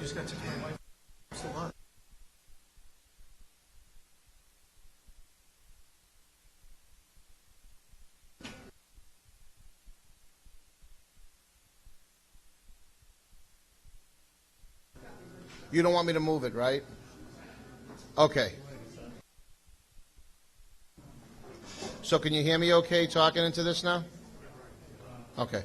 just got to my wife. It's a lot. You don't want me to move it, right? Okay. So can you hear me okay talking into this now? Okay.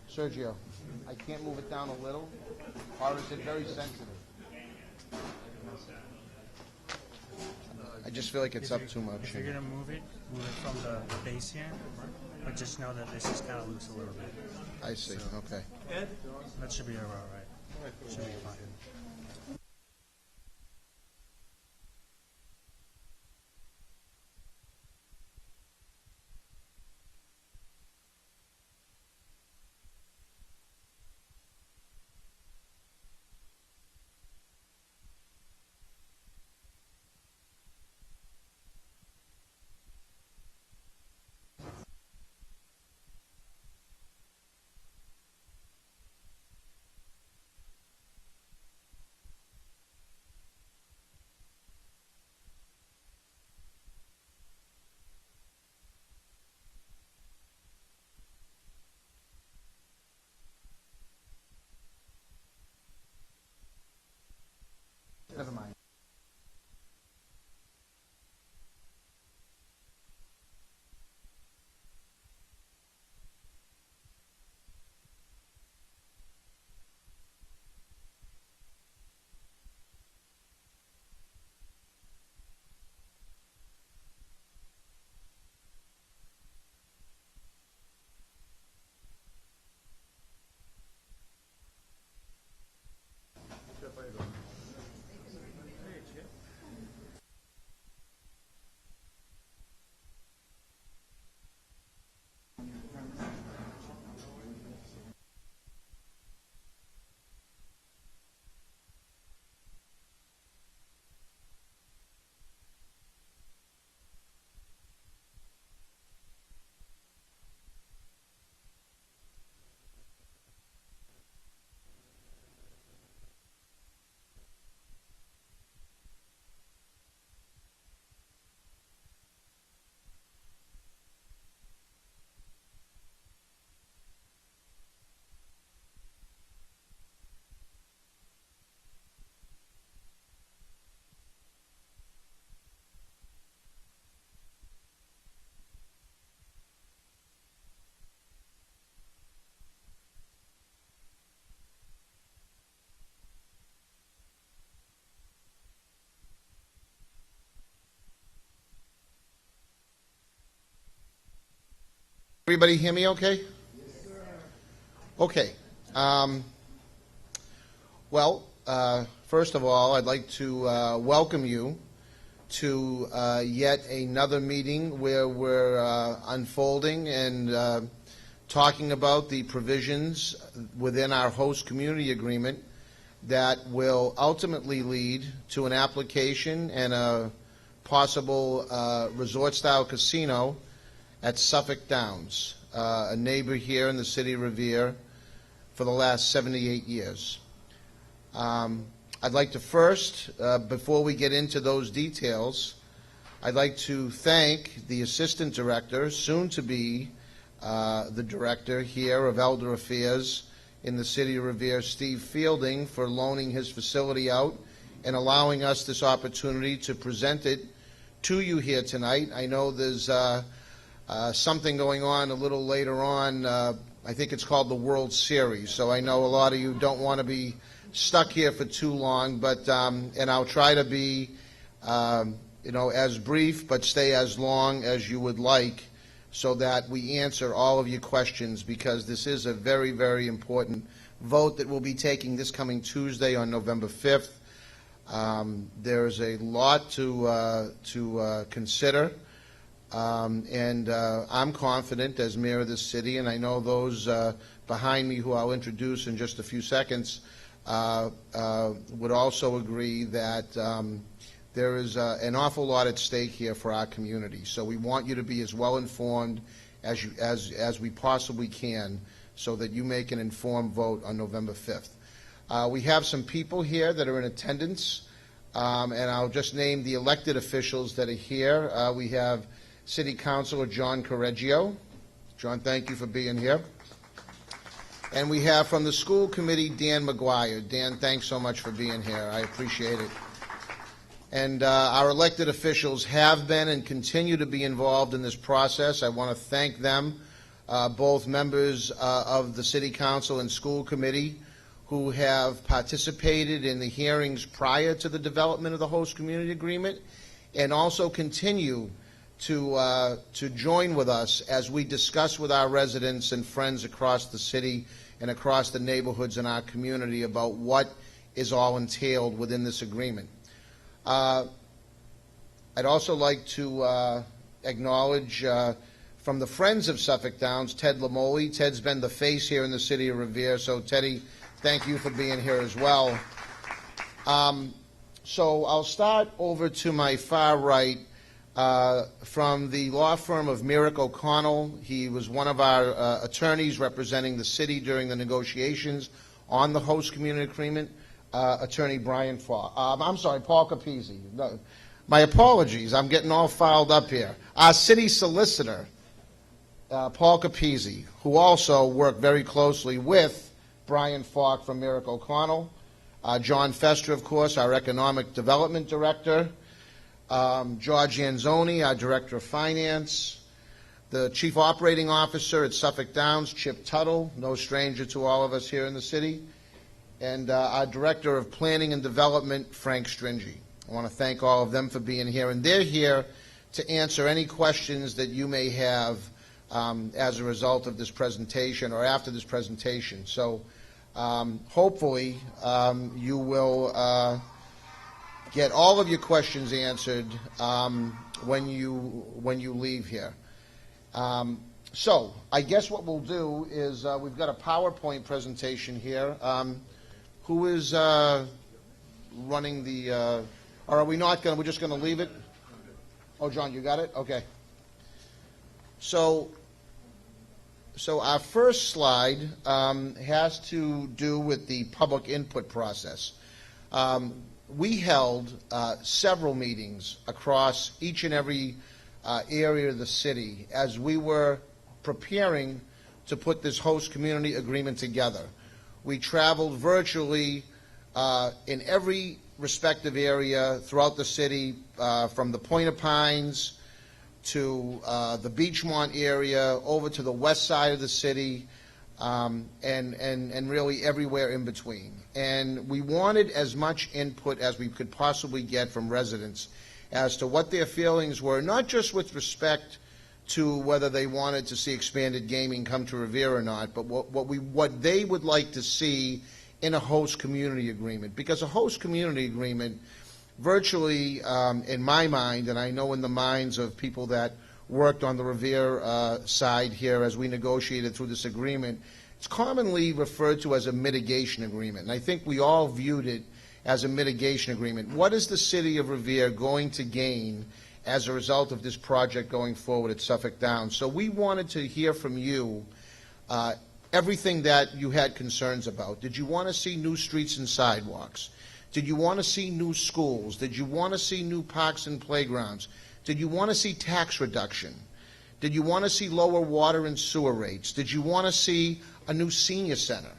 Sergio, I can't move it down a little, or is it very sensitive? I just feel like it's up too much. If you're gonna move it from the base here, but just know that this is kind of loose a little bit. I see. So, okay. That should be all right. Should be fine. Never mind. Everybody hear me okay? Okay. First of all, I'd like to welcome you to yet another meeting where we're unfolding and talking about the provisions within our host community agreement that will ultimately lead to an application and a possible resort-style casino at Suffolk Downs, a neighbor here in the city of Revere for the last 78 years. I'd like to first, before we get into those details, I'd like to thank the Assistant Director, soon to be the Director here of Elder Affairs in the city of Revere, Steve Fielding, for loaning his facility out and allowing us this opportunity to present it to you here tonight. I know there's something going on a little later on. I think it's called the World Series, so I know a lot of you don't want to be stuck here for too long, but and I'll try to be as brief but stay as long as you would like so that we answer all of your questions, because this is a very, very important vote that we'll be taking this coming Tuesday on November 5th. There's a lot to consider. And I'm confident as mayor of this city, and I know those behind me who I'll introduce in just a few seconds would also agree that there is an awful lot at stake here for our community. So we want you to be as well informed as we possibly can, so that you make an informed vote on November 5th. We have some people here that are in attendance, and I'll just name the elected officials that are here. We have City Councilor John Correggio. John, thank you for being here. And we have from the school committee, Dan McGuire. Dan, thanks so much for being here. I appreciate it. And our elected officials have been and continue to be involved in this process. I want to thank them, both members of the City Council and school committee who have participated in the hearings prior to the development of the host community agreement, and also continue to join with us as we discuss with our residents and friends across the city and across the neighborhoods in our community about what is all entailed within this agreement. I'd also like to acknowledge from the Friends of Suffolk Downs, Ted Lamoli. Ted's been the face here in the city of Revere, so Teddy, thank you for being here as well. So I'll start over to my far right from the law firm of Merrick O'Connell. He was one of our attorneys representing the city during the negotiations on the host community agreement. Attorney Brian Falk. I'm sorry, Paul Capizzi. No, my apologies. I'm getting all fouled up here. Our city solicitor, Paul Capizzi, who also worked very closely with Brian Falk from Merrick O'Connell. John Fester, of course, our economic development director. George Anzoni, our director of finance. The chief operating officer at Suffolk Downs, Chip Tuttle, no stranger to all of us here in the city. And our Director of Planning and Development, Frank Stringy. I want to thank all of them for being here, and they're here to answer any questions that you may have as a result of this presentation or after this presentation. So hopefully you will get all of your questions answered when you leave here. So I guess what we'll do is we've got a PowerPoint presentation here. Who is running the, or are we not going to, we're just going to leave it? Oh, John, you got it? Okay. So our first slide has to do with the public input process. We held several meetings across each and every area of the city as we were preparing to put this host community agreement together. We traveled virtually in every respective area throughout the city, from the Point of Pines to the Beachmont area, over to the west side of the city, and really everywhere in between. And we wanted as much input as we could possibly get from residents as to what their feelings were, not just with respect to whether they wanted to see expanded gaming come to Revere or not, but what they would like to see in a host community agreement. Because a host community agreement, virtually, in my mind, and I know in the minds of people that worked on the Revere side here as we negotiated through this agreement, it's commonly referred to as a mitigation agreement. And I think we all viewed it as a mitigation agreement. What is the city of Revere going to gain as a result of this project going forward at Suffolk Downs? So we wanted to hear from you everything that you had concerns about. Did you want to see new streets and sidewalks? Did you want to see new schools? Did you want to see new parks and playgrounds? Did you want to see tax reduction? Did you want to see lower water and sewer rates? Did you want to see a new senior center?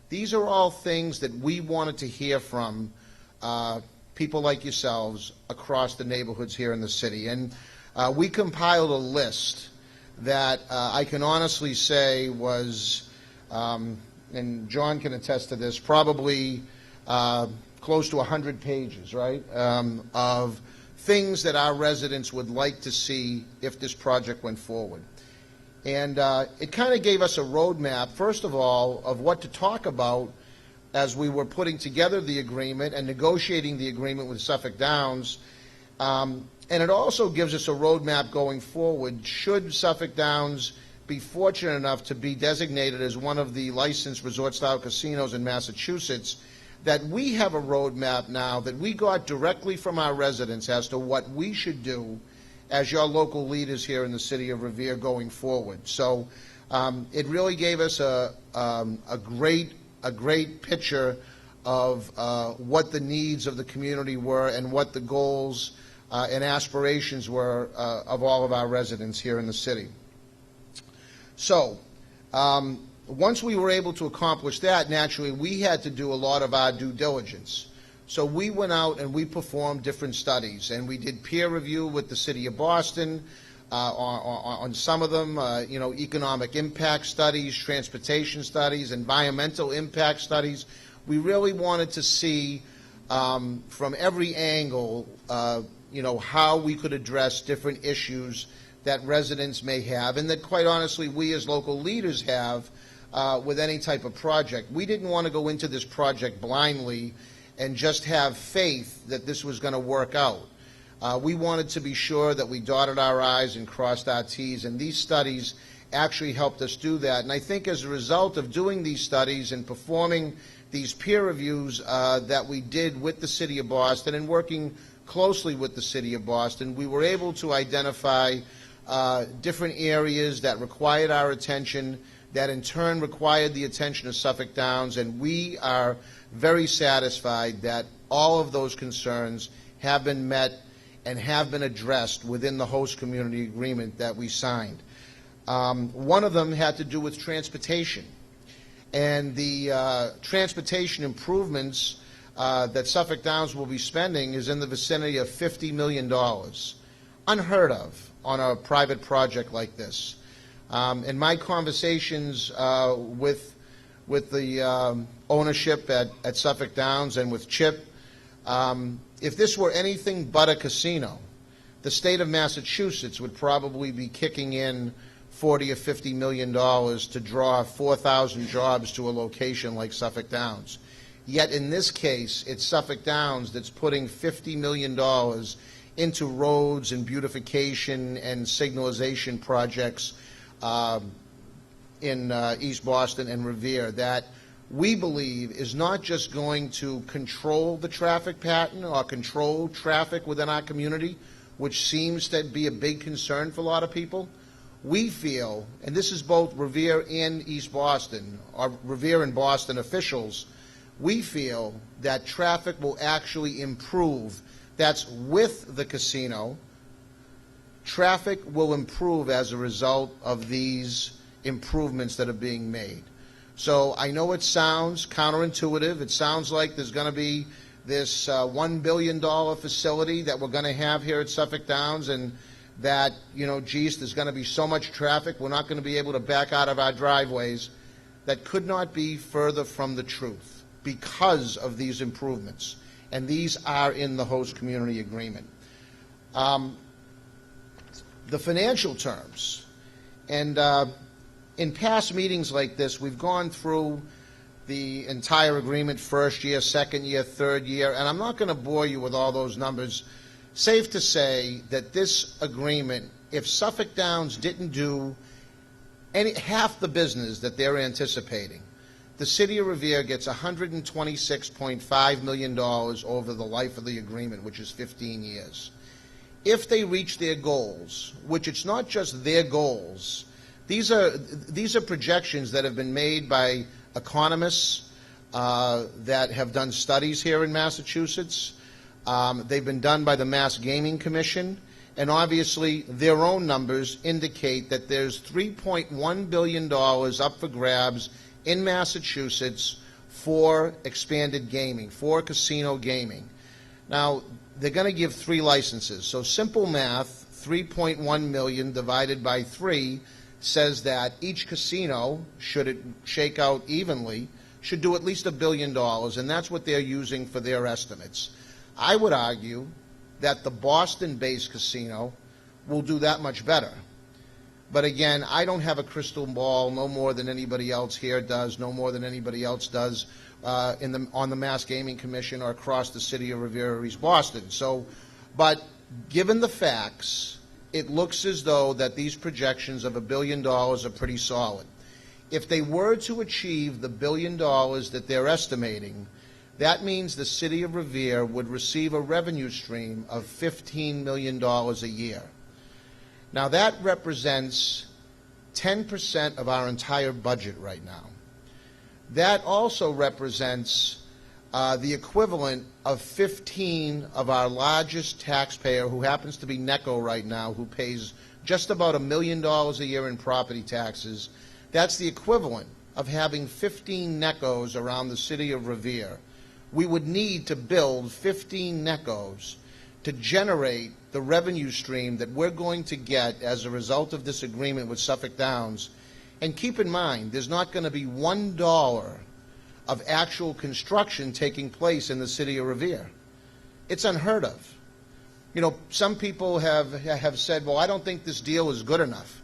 These are all things that we wanted to hear from people like yourselves across the neighborhoods here in the city. And we compiled a list that I can honestly say was, and John can attest to this, probably close to 100 pages, right, of things that our residents would like to see if this project went forward. And it kind of gave us a roadmap, first of all, of what to talk about as we were putting together the agreement and negotiating the agreement with Suffolk Downs. And it also gives us a roadmap going forward should Suffolk Downs be fortunate enough to be designated as one of the licensed resort-style casinos in Massachusetts. that we have a roadmap now that we got directly from our residents as to what we should do as your local leaders here in the city of Revere going forward. So it really gave us a great picture of what the needs of the community were and what the goals and aspirations were of all of our residents here in the city. So once we were able to accomplish that, naturally, we had to do a lot of our due diligence. So we went out and we performed different studies, and we did peer review with the City of Boston on some of them, economic impact studies, transportation studies, environmental impact studies. We really wanted to see from every angle, how we could address different issues that residents may have, and that, quite honestly, we as local leaders have with any type of project. We didn't want to go into this project blindly and just have faith that this was going to work out. We wanted to be sure that we dotted our I's and crossed our T's, and these studies actually helped us do that. And I think as a result of doing these studies and performing these peer reviews that we did with the City of Boston and working closely with the City of Boston, we were able to identify different areas that required our attention, that in turn required the attention of Suffolk Downs, and we are very satisfied that all of those concerns have been met and have been addressed within the host community agreement that we signed. One of them had to do with transportation, and the transportation improvements that Suffolk Downs will be spending is in the vicinity of $50 million, unheard of on a private project like this. In my conversations with the ownership at Suffolk Downs and with Chip, if this were anything but a casino, the state of Massachusetts would probably be kicking in $40 or $50 million to draw 4,000 jobs to a location like Suffolk Downs. Yet in this case, it's Suffolk Downs that's putting $50 million into roads and beautification and signalization projects in East Boston and Revere that we believe is not just going to control the traffic pattern or control traffic within our community, which seems to be a big concern for a lot of people. We feel, and this is both Revere and East Boston, or Revere and Boston officials, we feel that traffic will actually improve. That's with the casino. Traffic will improve as a result of these improvements that are being made. So I know it sounds counterintuitive. It sounds like there's going to be this $1 billion facility that we're going to have here at Suffolk Downs, and that, geez, there's going to be so much traffic, we're not going to be able to back out of our driveways. That could not be further from the truth because of these improvements. And these are in the host community agreement. The financial terms, and in past meetings like this, we've gone through the entire agreement, first year, second year, third year, and I'm not going to bore you with all those numbers. Safe to say that this agreement, if Suffolk Downs didn't do half the business that they're anticipating, the City of Revere gets $126.5 million over the life of the agreement, which is 15 years. If they reach their goals, which it's not just their goals, these are projections that have been made by economists that have done studies here in Massachusetts. They've been done by the Mass Gaming Commission, and obviously their own numbers indicate that there's $3.1 billion up for grabs in Massachusetts for expanded gaming, for casino gaming. Now, they're going to give 3 licenses. So simple math, 3.1 million divided by 3 says that each casino, should it shake out evenly, should do at least $1 billion, and that's what they're using for their estimates. I would argue that the Boston-based casino will do that much better. But again, I don't have a crystal ball no more than anybody else here does, no more than anybody else does on the Mass Gaming Commission or across the city of Revere or East Boston. So, but given the facts, it looks as though that these projections of $1 billion are pretty solid. If they were to achieve the $1 billion that they're estimating, that means the city of Revere would receive a revenue stream of $15 million a year. Now, that represents 10% of our entire budget right now. That also represents the equivalent of 15 of our largest taxpayer, who happens to be NECO right now, who pays just about $1 million a year in property taxes. That's the equivalent of having 15 NECOs around the city of Revere. We would need to build 15 NECOs to generate the revenue stream that we're going to get as a result of this agreement with Suffolk Downs. And keep in mind, there's not going to be $1 of actual construction taking place in the city of Revere. It's unheard of. You know, some people have said, well, I don't think this deal is good enough.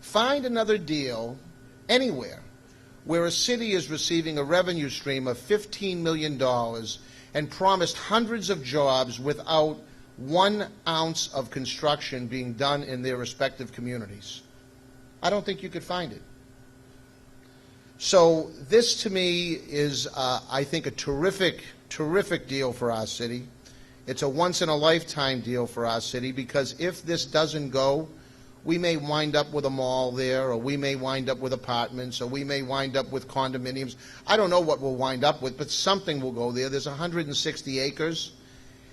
Find another deal anywhere where a city is receiving a revenue stream of $15 million and promised hundreds of jobs without 1 ounce of construction being done in their respective communities. I don't think you could find it. So this, to me, is, I think, a terrific, terrific deal for our city. It's a once-in-a-lifetime deal for our city, because if this doesn't go, we may wind up with a mall there, or we may wind up with apartments, or we may wind up with condominiums. I don't know what we'll wind up with, but something will go there. There's 160 acres,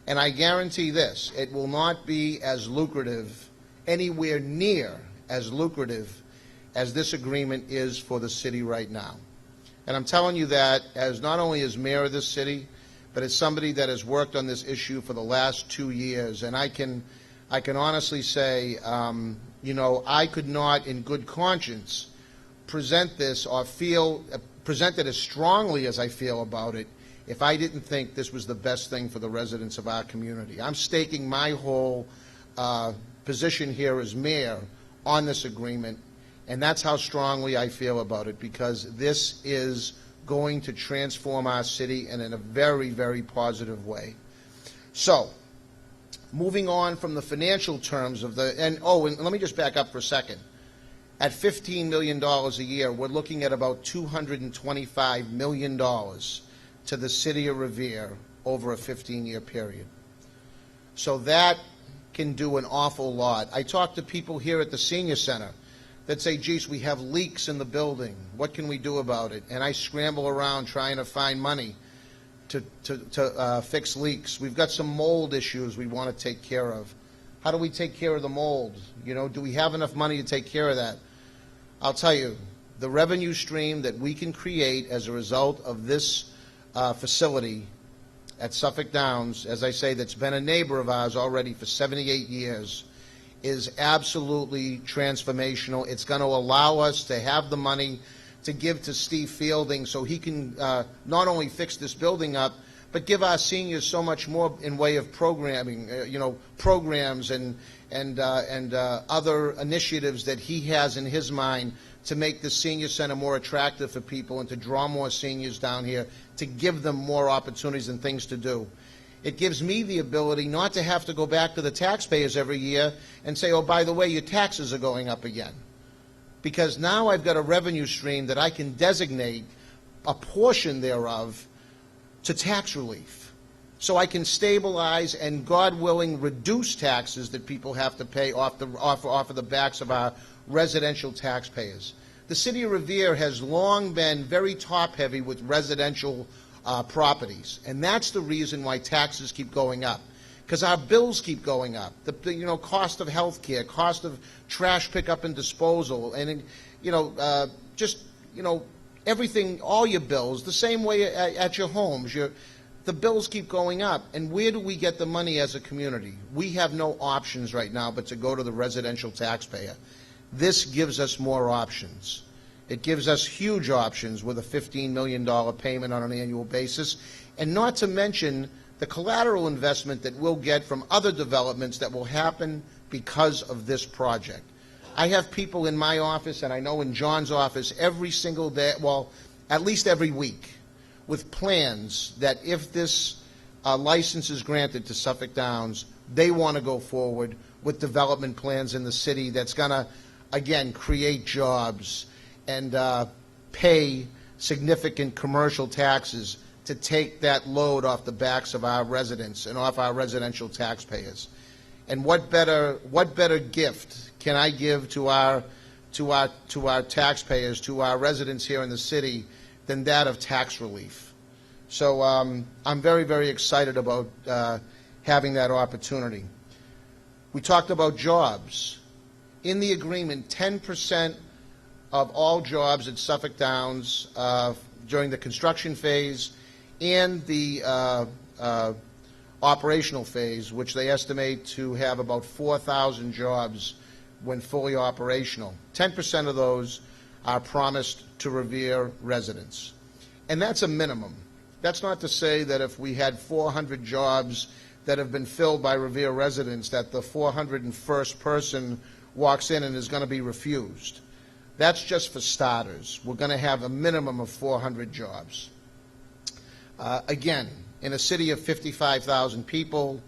and I guarantee this, it will not be as lucrative, anywhere near as lucrative as this agreement is for the city right now. And I'm telling you that as not only as mayor of this city, but as somebody that has worked on this issue for the last 2 years. And I can honestly say, you know, I could not in good conscience present this or present it as strongly as I feel about it if I didn't think this was the best thing for the residents of our community. I'm staking my whole position here as mayor on this agreement, and that's how strongly I feel about it, because this is going to transform our city and in a very, very positive way. So, moving on from the financial terms of the, and let me just back up for a second. At $15 million a year, we're looking at about $225 million to the city of Revere over a 15-year period. So that can do an awful lot. I talk to people here at the senior center that say, geez, we have leaks in the building. What can we do about it? And I scramble around trying to find money to fix leaks. We've got some mold issues we want to take care of. How do we take care of the mold? You know, do we have enough money to take care of that? I'll tell you, the revenue stream that we can create as a result of this facility at Suffolk Downs, as I say, that's been a neighbor of ours already for 78 years, is absolutely transformational. It's going to allow us to have the money to give to Steve Fielding so he can not only fix this building up, but give our seniors so much more in way of programming, you know, programs and other initiatives that he has in his mind to make the senior center more attractive for people and to draw more seniors down here, to give them more opportunities and things to do. It gives me the ability not to have to go back to the taxpayers every year and say, oh, by the way, your taxes are going up again. Because now I've got a revenue stream that I can designate a portion thereof to tax relief. So I can stabilize and, God willing, reduce taxes that people have to pay off of the backs of our residential taxpayers. The city of Revere has long been very top-heavy with residential properties, and that's the reason why taxes keep going up, because our bills keep going up. The cost of health care, cost of trash pickup and disposal, and everything, all your bills, the same way at your homes. The bills keep going up, and where do we get the money as a community? We have no options right now but to go to the residential taxpayer. This gives us more options. It gives us huge options with a $15 million payment on an annual basis, and not to mention the collateral investment that we'll get from other developments that will happen because of this project. I have people in my office, and I know in John's office, every single day, well, at least every week, with plans that if this license is granted to Suffolk Downs, they want to go forward with development plans in the city that's going to, again, create jobs and pay significant commercial taxes to take that load off the backs of our residents and off our residential taxpayers. And what better gift can I give to our taxpayers, to our residents here in the city, than that of tax relief? So I'm very, very excited about having that opportunity. We talked about jobs. In the agreement, 10% of all jobs at Suffolk Downs during the construction phase and the operational phase, which they estimate to have about 4,000 jobs when fully operational. 10% of those are promised to Revere residents. And that's a minimum. That's not to say that if we had 400 jobs that have been filled by Revere residents, that the 401st person walks in and is going to be refused. That's just for starters. We're going to have a minimum of 400 jobs. Again, in a city of 55,000 people,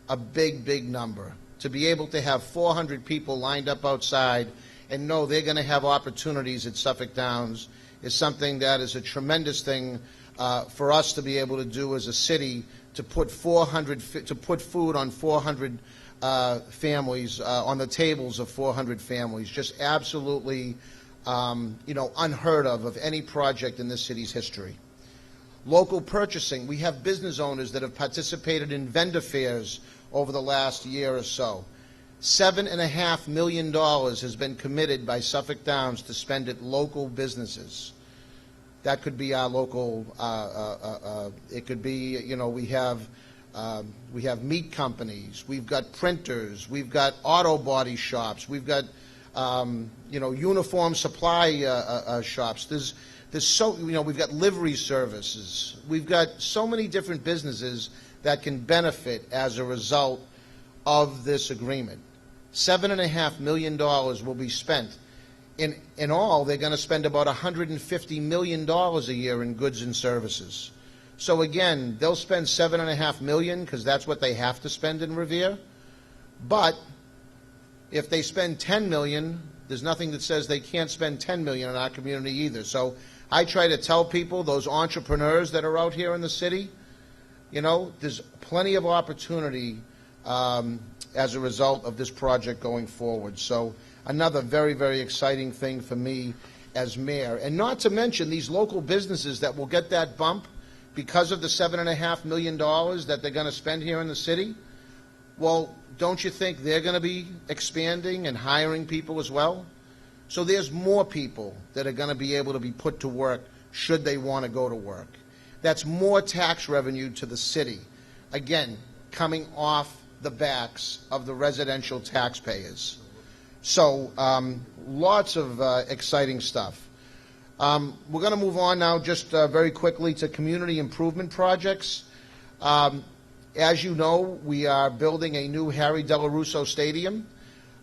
a big, big number. To be able to have 400 people lined up outside and know they're going to have opportunities at Suffolk Downs is something that is a tremendous thing for us to be able to do as a city, to put food on 400 families, on the tables of 400 families. Just absolutely, unheard of any project in this city's history. Local purchasing. We have business owners that have participated in vendor fairs over the last year or so. $7.5 million has been committed by Suffolk Downs to spend at local businesses. That could be our local, it could be, we have meat companies, we've got printers, we've got auto body shops, we've got, uniform supply shops. There's so, we've got livery services. We've got so many different businesses that can benefit as a result of this agreement. $7.5 million will be spent. In all, they're going to spend about $150 million a year in goods and services. So again, they'll spend $7.5 million because that's what they have to spend in Revere. But if they spend $10 million, there's nothing that says they can't spend $10 million in our community either. So I try to tell people, those entrepreneurs that are out here in the city, there's plenty of opportunity as a result of this project going forward. So another very, very exciting thing for me as mayor. And not to mention these local businesses that will get that bump because of the $7.5 million that they're going to spend here in the city. Well, don't you think they're going to be expanding and hiring people as well? So there's more people that are going to be able to be put to work should they want to go to work. That's more tax revenue to the city, again, coming off the backs of the residential taxpayers. So lots of exciting stuff. We're going to move on now just very quickly to community improvement projects. As you know, we are building a new Harry Delarusso Stadium.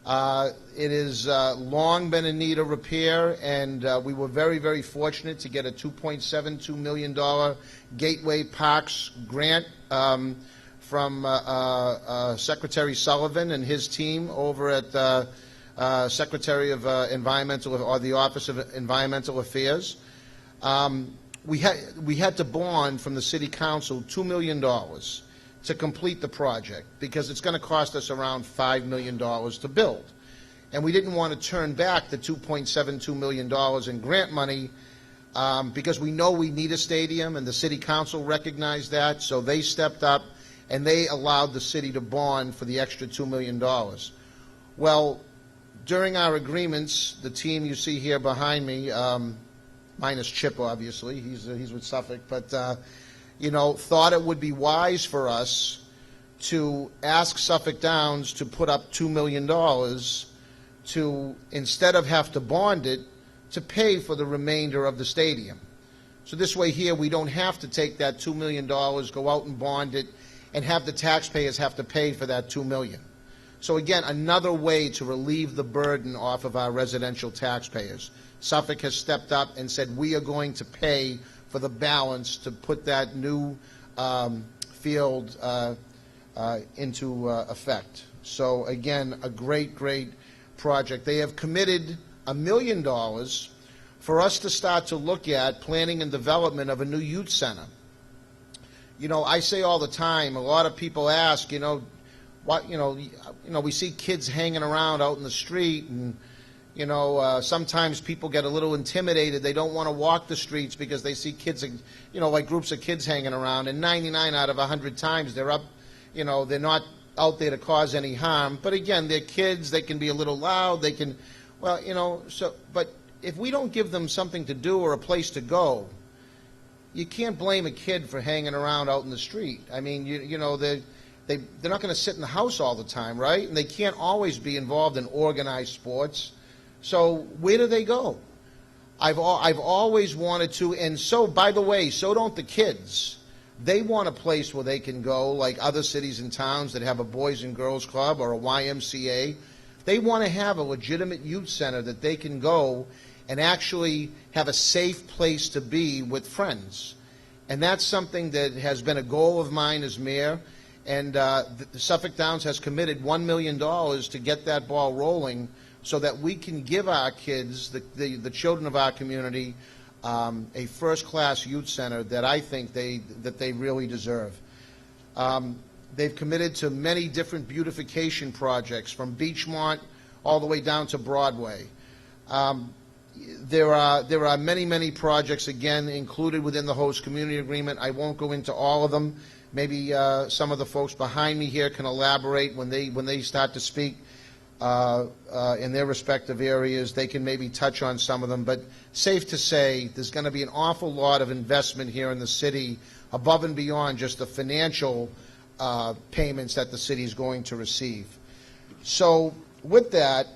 It has long been in need of repair, and we were very, very fortunate to get a $2.72 million Gateway Parks grant from Secretary Sullivan and his team over at Secretary of Environmental, or the Office of Environmental Affairs. We had to bond from the City Council $2 million to complete the project because it's going to cost us around $5 million to build. And we didn't want to turn back the $2.72 million in grant money because we know we need a stadium, and the City Council recognized that, so they stepped up and they allowed the city to bond for the extra $2 million. Well, during our agreements, the team you see here behind me, minus Chip, obviously, he's with Suffolk, but thought it would be wise for us to ask Suffolk Downs to put up $2 million to, instead of have to bond it, to pay for the remainder of the stadium. So this way here, we don't have to take that $2 million, go out and bond it, and have the taxpayers have to pay for that $2 million. So again, another way to relieve the burden off of our residential taxpayers. Suffolk has stepped up and said we are going to pay for the balance to put that new field into effect. So again, a great, great project. They have committed $1 million for us to start to look at planning and development of a new youth center. I say all the time, a lot of people ask, what, we see kids hanging around out in the street, and, sometimes people get a little intimidated. They don't want to walk the streets because they see kids, like groups of kids hanging around, and 99 out of 100 times they're up, they're not out there to cause any harm. But again, they're kids, they can be a little loud, they can, but if we don't give them something to do or a place to go, you can't blame a kid for hanging around out in the street. I mean, they're not going to sit in the house all the time, right? And they can't always be involved in organized sports. So where do they go? I've always wanted to, and so, by the way, so don't the kids. They want a place where they can go, like other cities and towns that have a Boys and Girls Club or a YMCA. They want to have a legitimate youth center that they can go and actually have a safe place to be with friends. And that's something that has been a goal of mine as mayor. And the Suffolk Downs has committed $1 million to get that ball rolling so that we can give our kids, the children of our community, a first-class youth center that I think they really deserve. They've committed to many different beautification projects, from Beachmont all the way down to Broadway. There are many, many projects, again, included within the host community agreement. I won't go into all of them. Maybe some of the folks behind me here can elaborate when they start to speak in their respective areas. They can maybe touch on some of them. But safe to say, there's going to be an awful lot of investment here in the city above and beyond just the financial payments that the city is going to receive. So with that,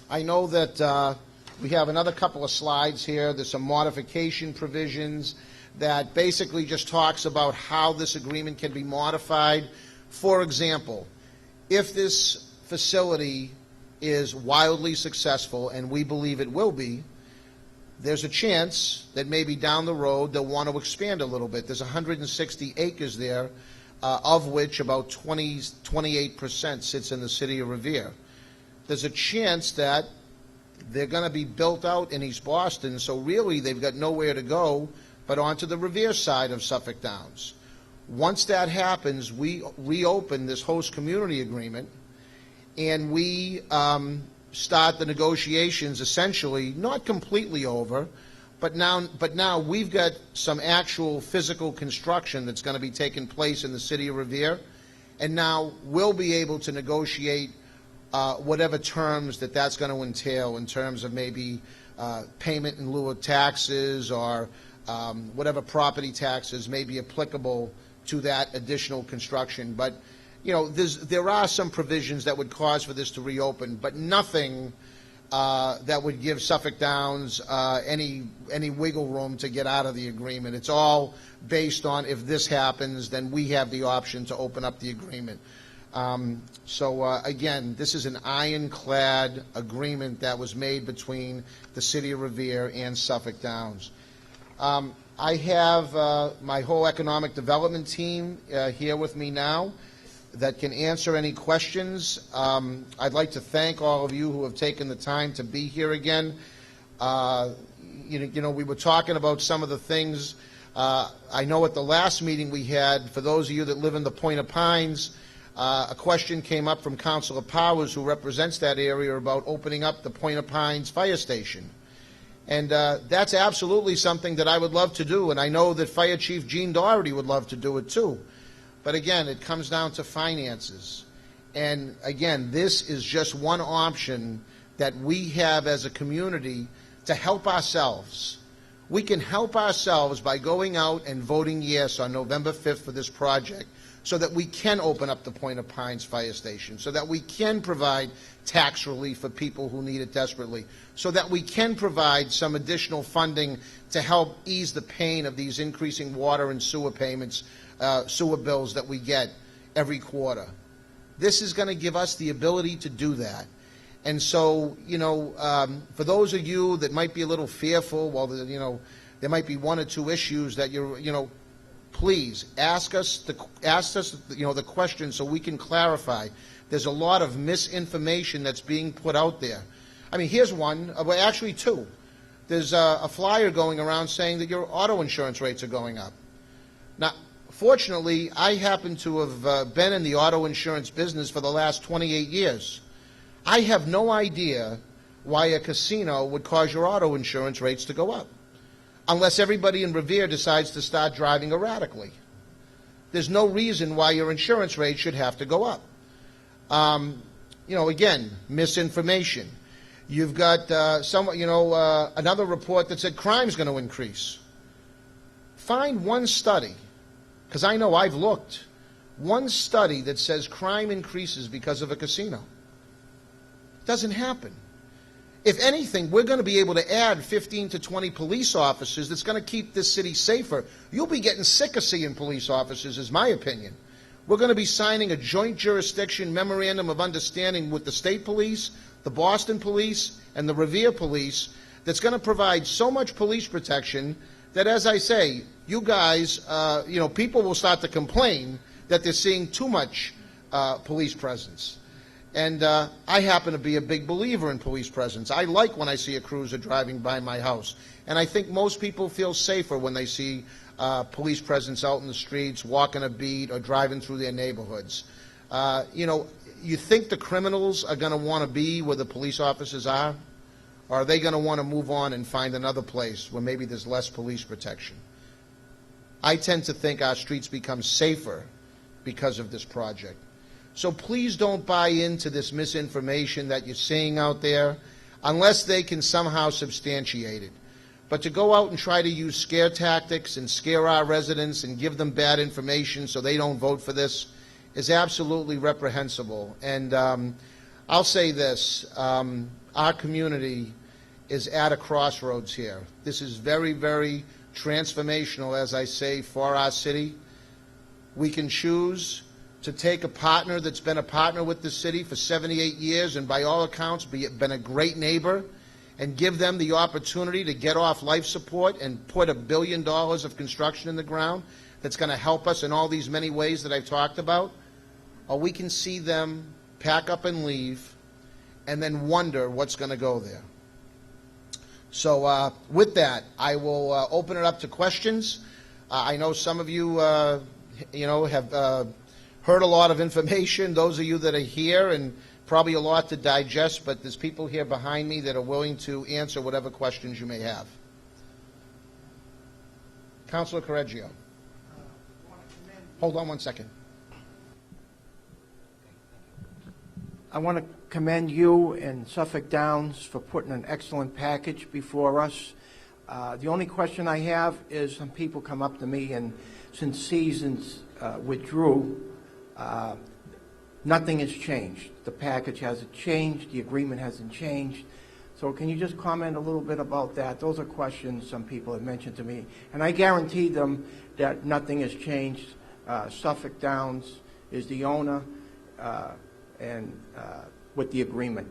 I know that we have another couple of slides here. There's some modification provisions that basically just talks about how this agreement can be modified. For example, if this facility is wildly successful, and we believe it will be, there's a chance that maybe down the road they'll want to expand a little bit. There's 160 acres there, of which about 28% sits in the city of Revere. There's a chance that they're going to be built out in East Boston, so really they've got nowhere to go but onto the Revere side of Suffolk Downs. Once that happens, we reopen this host community agreement, and we start the negotiations, essentially not completely over, but now we've got some actual physical construction that's going to be taking place in the city of Revere, and now we'll be able to negotiate whatever terms that's going to entail in terms of maybe payment in lieu of taxes, or whatever property taxes may be applicable to that additional construction. But there are some provisions that would cause for this to reopen, but nothing that would give Suffolk Downs any wiggle room to get out of the agreement. It's all based on, if this happens, then we have the option to open up the agreement. Again, this is an ironclad agreement that was made between the city of Revere and Suffolk Downs. I have my whole economic development team here with me now that can answer any questions. I'd like to thank all of you who have taken the time to be here again. We were talking about some of the things. I know at the last meeting we had, for those of you that live in the Point of Pines, a question came up from Councilor Powers, who represents that area, about opening up the Point of Pines Fire Station. And that's absolutely something that I would love to do, and I know that Fire Chief Gene Doherty would love to do it too. But again, it comes down to finances. And again, this is just one option that we have as a community to help ourselves. We can help ourselves by going out and voting yes on November 5th for this project, so that we can open up the Point of Pines Fire Station, so that we can provide tax relief for people who need it desperately, so that we can provide some additional funding to help ease the pain of these increasing water and sewer payments, sewer bills that we get every quarter. This is going to give us the ability to do that. And so, for those of you that might be a little fearful, there might be one or two issues that please ask us the questions so we can clarify. There's a lot of misinformation that's being put out there. I mean, here's one, well, actually two. There's a flyer going around saying that your auto insurance rates are going up. Now, fortunately, I happen to have been in the auto insurance business for the last 28 years. I have no idea why a casino would cause your auto insurance rates to go up, unless everybody in Revere decides to start driving erratically. There's no reason why your insurance rate should have to go up. Again, misinformation. You've got another report that said crime's going to increase. Find one study, because I know I've looked, one study that says crime increases because of a casino. It doesn't happen. If anything, we're going to be able to add 15 to 20 police officers that's going to keep this city safer. You'll be getting sick of seeing police officers, is my opinion. We're going to be signing a joint jurisdiction memorandum of understanding with the state police, the Boston police, and the Revere police that's going to provide so much police protection that, as I say, you guys, people will start to complain that they're seeing too much police presence. And I happen to be a big believer in police presence. I like when I see a cruiser driving by my house. And I think most people feel safer when they see police presence out in the streets, walking a beat, or driving through their neighborhoods. You think the criminals are going to want to be where the police officers are? Or are they going to want to move on and find another place where maybe there's less police protection? I tend to think our streets become safer because of this project. So please don't buy into this misinformation that you're seeing out there unless they can somehow substantiate it. But to go out and try to use scare tactics and scare our residents and give them bad information so they don't vote for this is absolutely reprehensible. And I'll say this, our community is at a crossroads here. This is very, very transformational, as I say, for our city. We can choose to take a partner that's been a partner with the city for 78 years and by all accounts been a great neighbor, and give them the opportunity to get off life support and put $1 billion of construction in the ground that's going to help us in all these many ways that I've talked about. Or we can see them pack up and leave and then wonder what's going to go there. So with that, I will open it up to questions. I know some of you, have heard a lot of information, those of you that are here, and probably a lot to digest, but there's people here behind me that are willing to answer whatever questions you may have. Councilor Correggio. Hold on one second. I want to commend you and Suffolk Downs for putting an excellent package before us. The only question I have is some people come up to me, and since Seasons withdrew, nothing has changed. The package hasn't changed. The agreement hasn't changed. So can you just comment a little bit about that? Those are questions some people have mentioned to me. And I guarantee them that nothing has changed. Suffolk Downs is the owner with the agreement.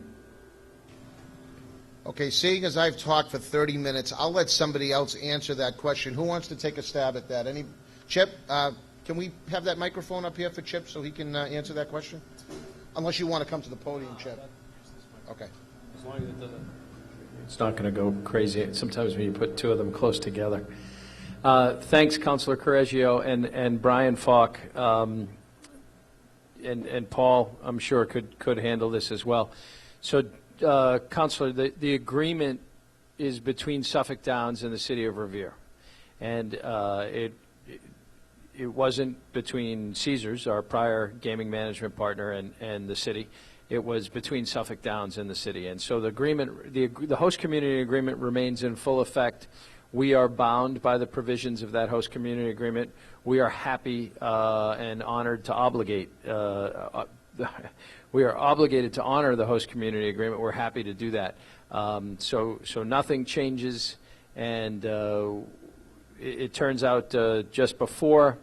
Okay, seeing as I've talked for 30 minutes, I'll let somebody else answer that question. Who wants to take a stab at that? Chip, can we have that microphone up here for Chip so he can answer that question? Unless you want to come to the podium, Chip. Okay. As long as it doesn't, it's not going to go crazy. Sometimes when you put two of them close together. Thanks, Councilor Correggio and Brian Falk, and Paul, I'm sure could handle this as well. So, Councilor, the agreement is between Suffolk Downs and the City of Revere, and it wasn't between Caesars, our prior gaming management partner, and the city. It was between Suffolk Downs and the city. And so the agreement, the host community agreement remains in full effect. We are bound by the provisions of that host community agreement. We are happy and honored to obligate. We are obligated to honor the host community agreement. We're happy to do that. So nothing changes, and it turns out just before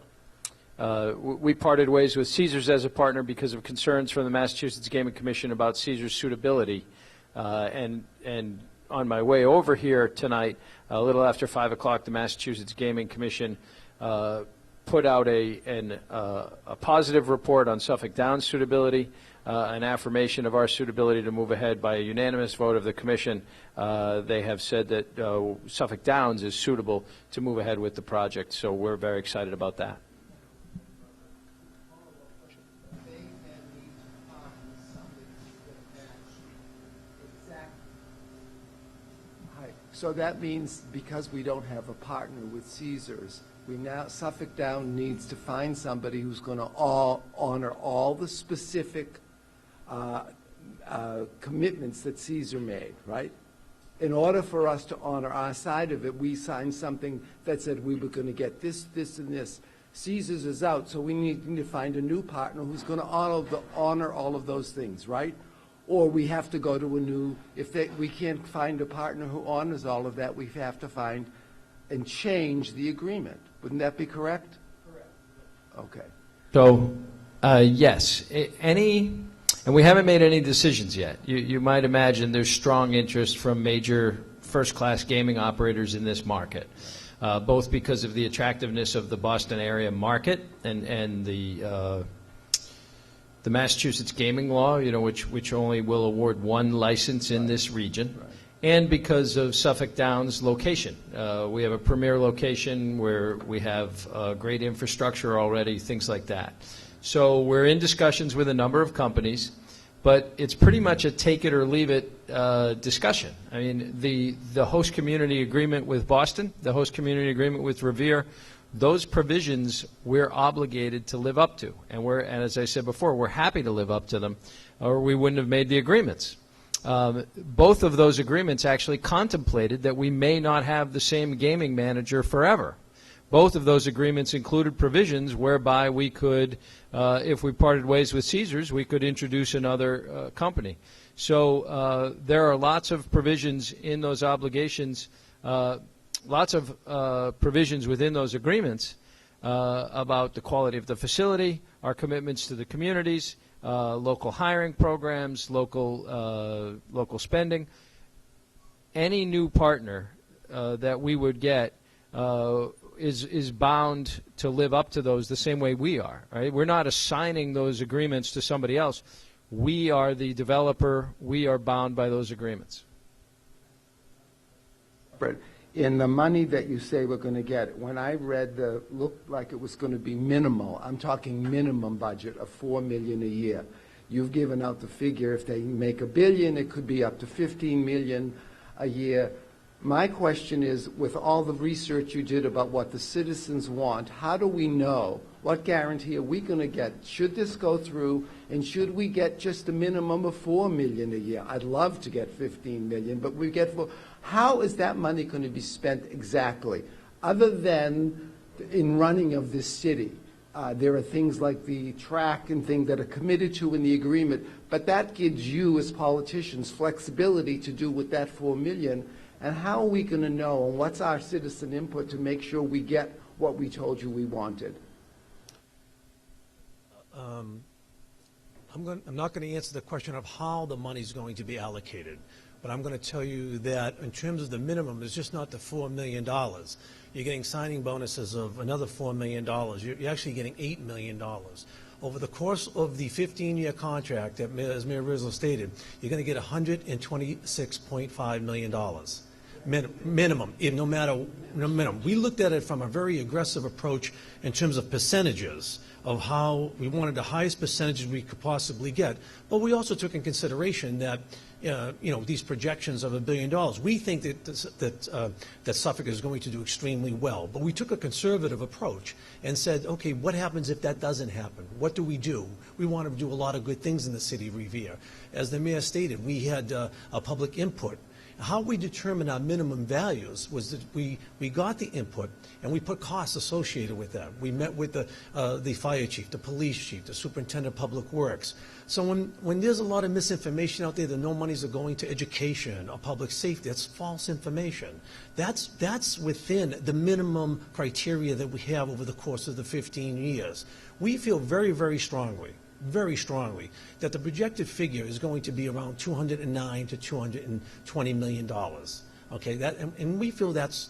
we parted ways with Caesars as a partner because of concerns from the Massachusetts Gaming Commission about Caesars' suitability. And on my way over here tonight, a little after 5 o'clock, the Massachusetts Gaming Commission put out a positive report on Suffolk Downs suitability, an affirmation of our suitability to move ahead by a unanimous vote of the Commission. They have said that Suffolk Downs is suitable to move ahead with the project, so we're very excited about that. So that means because we don't have a partner with Caesars, Suffolk Downs needs to find somebody who's going to honor all the specific commitments that Caesar made, right? In order for us to honor our side of it, we signed something that said we were going to get this, this, and this. Caesars is out, so we need to find a new partner who's going to honor all of those things, right? Or we have to go to a new, we can't find a partner who honors all of that, we have to find and change the agreement. Wouldn't that be correct? Correct. Okay. So, yes, and we haven't made any decisions yet. You might imagine there's strong interest from major first-class gaming operators in this market, both because of the attractiveness of the Boston area market and the Massachusetts gaming law, which only will award one license in this region, and because of Suffolk Downs' location. We have a premier location where we have great infrastructure already, things like that. So we're in discussions with a number of companies, but it's pretty much a take it or leave it discussion. I mean, the host community agreement with Boston, the host community agreement with Revere, those provisions we're obligated to live up to, and as I said before, we're happy to live up to them, or we wouldn't have made the agreements. Both of those agreements actually contemplated that we may not have the same gaming manager forever. Both of those agreements included provisions whereby we could, if we parted ways with Caesars, we could introduce another company. So there are lots of provisions in those obligations, lots of provisions within those agreements about the quality of the facility, our commitments to the communities, local hiring programs, local spending. Any new partner that we would get is bound to live up to those the same way we are. Right? We're not assigning those agreements to somebody else. We are the developer. We are bound by those agreements. But in the money that you say we're going to get, when I read looked like it was going to be minimal. I'm talking minimum budget of $4 million a year. You've given out the figure, if they make $1 billion, it could be up to $15 million a year. My question is, with all the research you did about what the citizens want, how do we know? What guarantee are we going to get? Should this go through, and should we get just a minimum of $4 million a year? I'd love to get $15 million, but we get how is that money going to be spent exactly? Other than in running of this city, there are things like the track and things that are committed to in the agreement, but that gives you as politicians flexibility to do with that $4 million. And how are we going to know, and what's our citizen input to make sure we get what we told you we wanted? I'm not going to answer the question of how the money is going to be allocated, but I'm going to tell you that in terms of the minimum, it's just not the $4 million. You're getting signing bonuses of another $4 million. You're actually getting $8 million. Over the course of the 15-year contract, as Mayor Rizzo stated, you're going to get $126.5 million. Minimum, no matter minimum. We looked at it from a very aggressive approach in terms of percentages of how we wanted the highest percentages we could possibly get, but we also took in consideration that these projections of $1 billion. We think that Suffolk is going to do extremely well, but we took a conservative approach and said, okay, what happens if that doesn't happen? What do? We want to do a lot of good things in the city of Revere. As the mayor stated, we had a public input. How we determined our minimum values was that we got the input and we put costs associated with that. We met with the fire chief, the police chief, the superintendent of public works. So when there's a lot of misinformation out there that no monies are going to education or public safety, that's false information. That's within the minimum criteria that we have over the course of the 15 years. We feel very, very strongly that the projected figure is going to be around $209 to $220 million. Okay, and we feel that's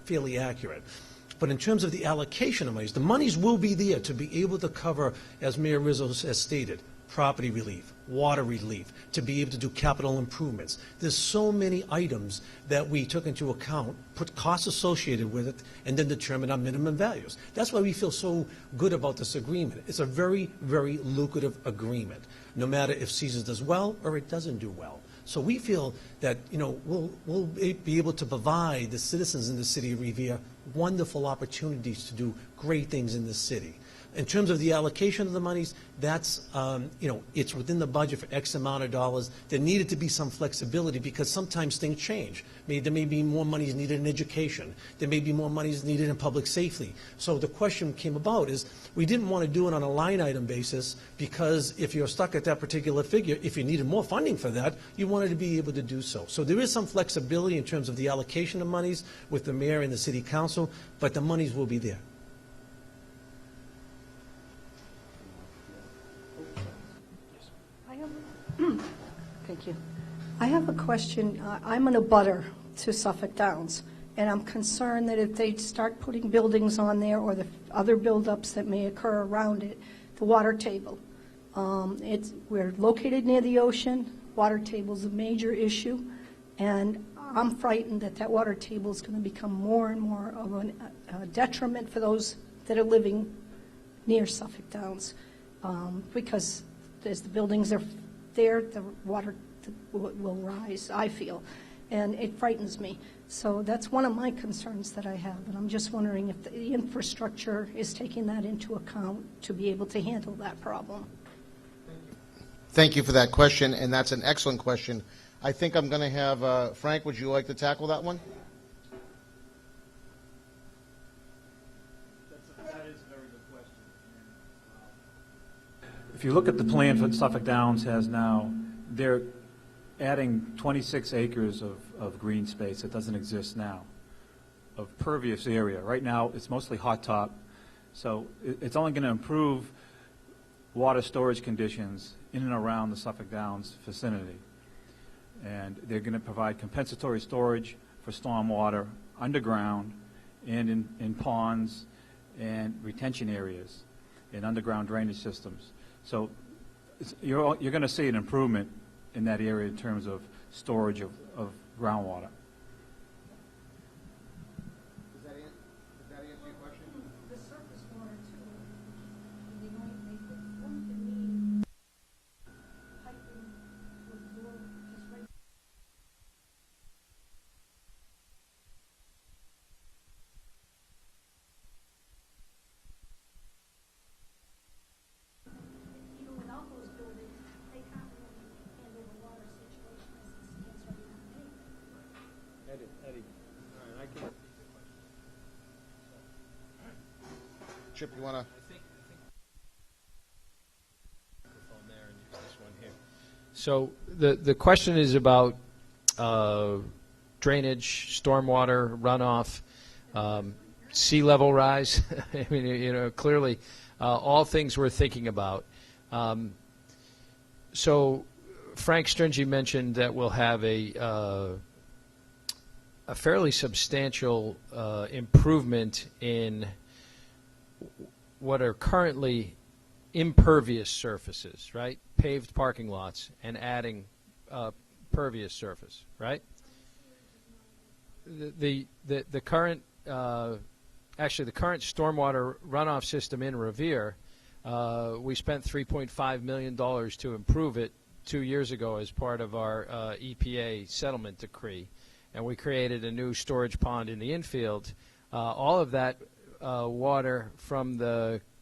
fairly accurate. But in terms of the allocation of monies, the monies will be there to be able to cover, as Mayor Rizzo has stated, property relief, water relief, to be able to do capital improvements. There's so many items that we took into account, put costs associated with it, and then determine our minimum values. That's why we feel so good about this agreement. It's a very, very lucrative agreement, no matter if Caesars does well or it doesn't do well. So we feel that, we'll be able to provide the citizens in the city of Revere wonderful opportunities to do great things in this city. In terms of the allocation of the monies, that's, it's within the budget for X amount of dollars. There needed to be some flexibility because sometimes things change. There may be more monies needed in education. There may be more monies needed in public safety. So the question came about is we didn't want to do it on a line item basis because if you're stuck at that particular figure, if you needed more funding for that, you wanted to be able to do so. So there is some flexibility in terms of the allocation of monies with the mayor and the city council, but the monies will be there. Thank you. I have a question. I'm an abutter to Suffolk Downs, and I'm concerned that if they start putting buildings on there or the other buildups that may occur around it, the water table. We're located near the ocean. Water table is a major issue, and I'm frightened that that water table is going to become more and more of a detriment for those that are living near Suffolk Downs, because as the buildings are there, the water will rise, I feel, and it frightens me. So that's one of my concerns that I have, and I'm just wondering if the infrastructure is taking that into account to be able to handle that problem. Thank you for that question, and that's an excellent question. I think I'm going to have, Frank, would you like to tackle that one? That is a very good question. If you look at the plan that Suffolk Downs has now, they're adding 26 acres of green space that doesn't exist now, of pervious area. Right now, it's mostly hot top, so it's only going to improve water storage conditions in and around the Suffolk Downs vicinity. And they're going to provide compensatory storage for storm water underground and in ponds and retention areas and underground drainage systems. So you're going to see an improvement in that area in terms of storage of groundwater. Does that answer your question? The surface water too, they going to need piping to absorb just right. Even without those buildings, they can't really handle the water situation as it stands right now. Eddie. All right, I can. Chip, you want to? So the question is about drainage, stormwater, runoff, sea level rise. I mean, clearly, all things we're thinking about. So Frank Stringy mentioned that we'll have a fairly substantial improvement in what are currently impervious surfaces, right? Paved parking lots and adding pervious surface, right? The current actually the current stormwater runoff system in Revere, we spent $3.5 million to improve it 2 years ago as part of our EPA settlement decree, and we created a new storage pond in the infield. All of that water from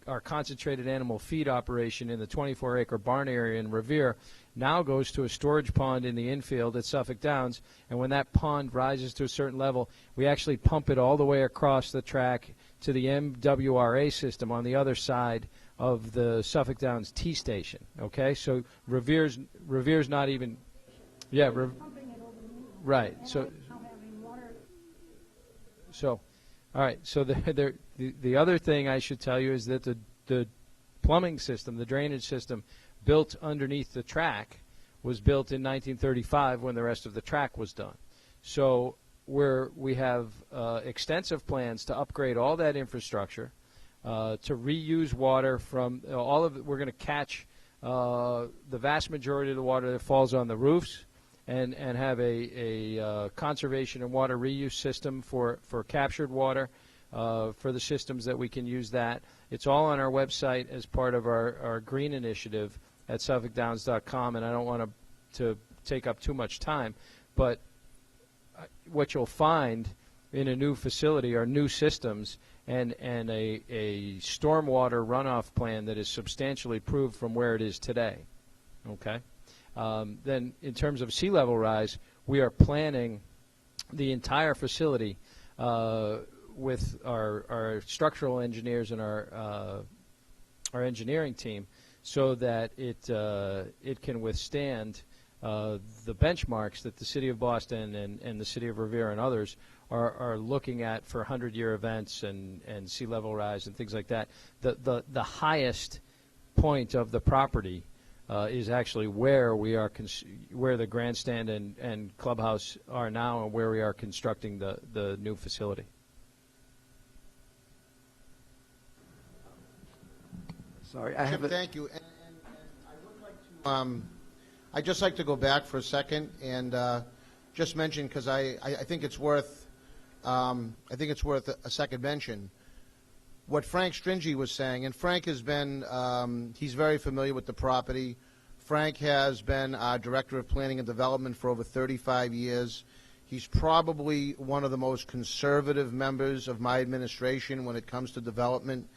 our concentrated animal feed operation in the 24-acre barn area in Revere now goes to a storage pond in the infield at Suffolk Downs, and when that pond rises to a certain level, we actually pump it all the way across the track to the MWRA system on the other side of the Suffolk Downs T station. Okay, so Revere's not even, yeah, right. So, all right. So the other thing I should tell you is that the plumbing system, the drainage system, built underneath the track was built in 1935 when the rest of the track was done. So we have extensive plans to upgrade all that infrastructure, to reuse water from all of it. We're going to catch the vast majority of the water that falls on the roofs, and have a conservation and water reuse system for captured water, for the systems that we can use that. It's all on our website as part of our green initiative at SuffolkDowns.com, and I don't want to take up too much time, but what you'll find in a new facility are new systems and a stormwater runoff plan that is substantially improved from where it is today. Okay? Then in terms of sea level rise, we are planning the entire facility with our structural engineers and our engineering team, so that it can withstand the benchmarks that the City of Boston and the City of Revere and others are looking at for 100-year events and sea level rise and things like that. The highest point of the property is actually where we are where the grandstand and clubhouse are now, and where we are constructing the new facility. Sorry, Chip, thank you. And I would like to, I'd just like to go back for a second and just mention, because I think it's worth, a second mention, what Frank Stringy was saying. And Frank has been, he's very familiar with the property. Frank has been our Director of Planning and Development for over 35 years. He's probably one of the most conservative members of my administration when it comes to development.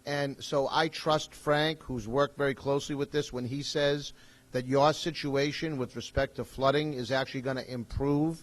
And so I trust Frank, who's worked very closely with this, when he says that your situation with respect to flooding is actually going to improve.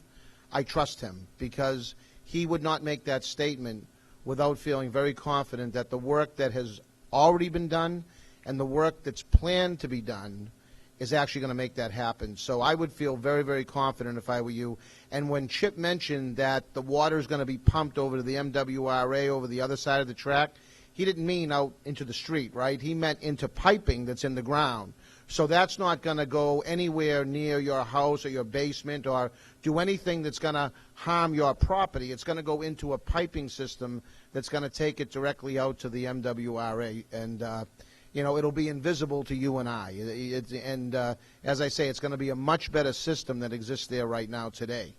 I trust him, because he would not make that statement without feeling very confident that the work that has already been done and the work that's planned to be done is actually going to make that happen. So I would feel very, very confident if I were you. And when Chip mentioned that the water is going to be pumped over to the MWRA over the other side of the track, he didn't mean out into the street, right? He meant into piping that's in the ground. So that's not going to go anywhere near your house or your basement or do anything that's going to harm your property. It's going to go into a piping system that's going to take it directly out to the MWRA. And, you know, it'll be invisible to you and I. As I say, it's going to be a much better system that exists there right now today.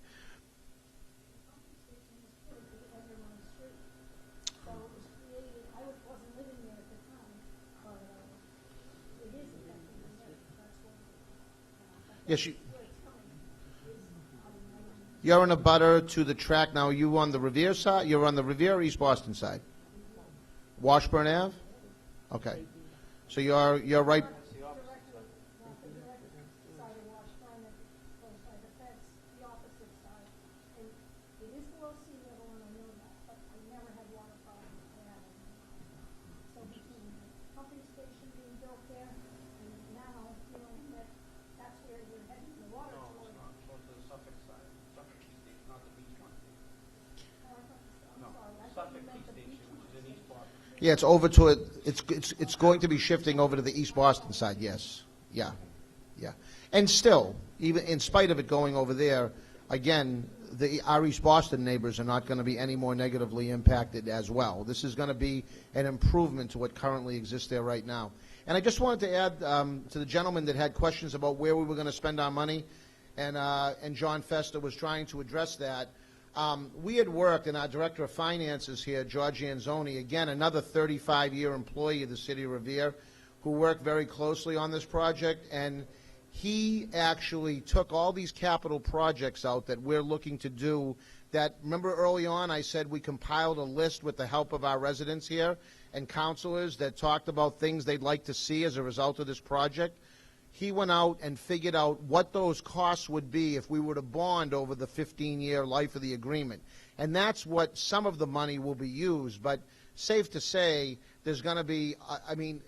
Yes, you're in a butter to the track now. Are you on the Revere side? You're on the Revere or East Boston side? Washburn Ave? Okay. So you're right. Yeah, it's over to it. It's going to be shifting over to the East Boston side. Yes, yeah. And still, even in spite of it going over there, again, our East Boston neighbors are not going to be any more negatively impacted as well. This is going to be an improvement to what currently exists there right now. And I just wanted to add to the gentleman that had questions about where we were going to spend our money, and John Fester was trying to address that. We had worked, and our Director of Finances here, George Anzoni, again, another 35-year employee of the City of Revere, who worked very closely on this project, and he actually took all these capital projects out that we're looking to do that, remember early on I said we compiled a list with the help of our residents here and counselors that talked about things they'd like to see as a result of this project. He went out and figured out what those costs would be if we were to bond over the 15-year life of the agreement. And that's what some of the money will be used. But safe to say, there's going to be, I mean,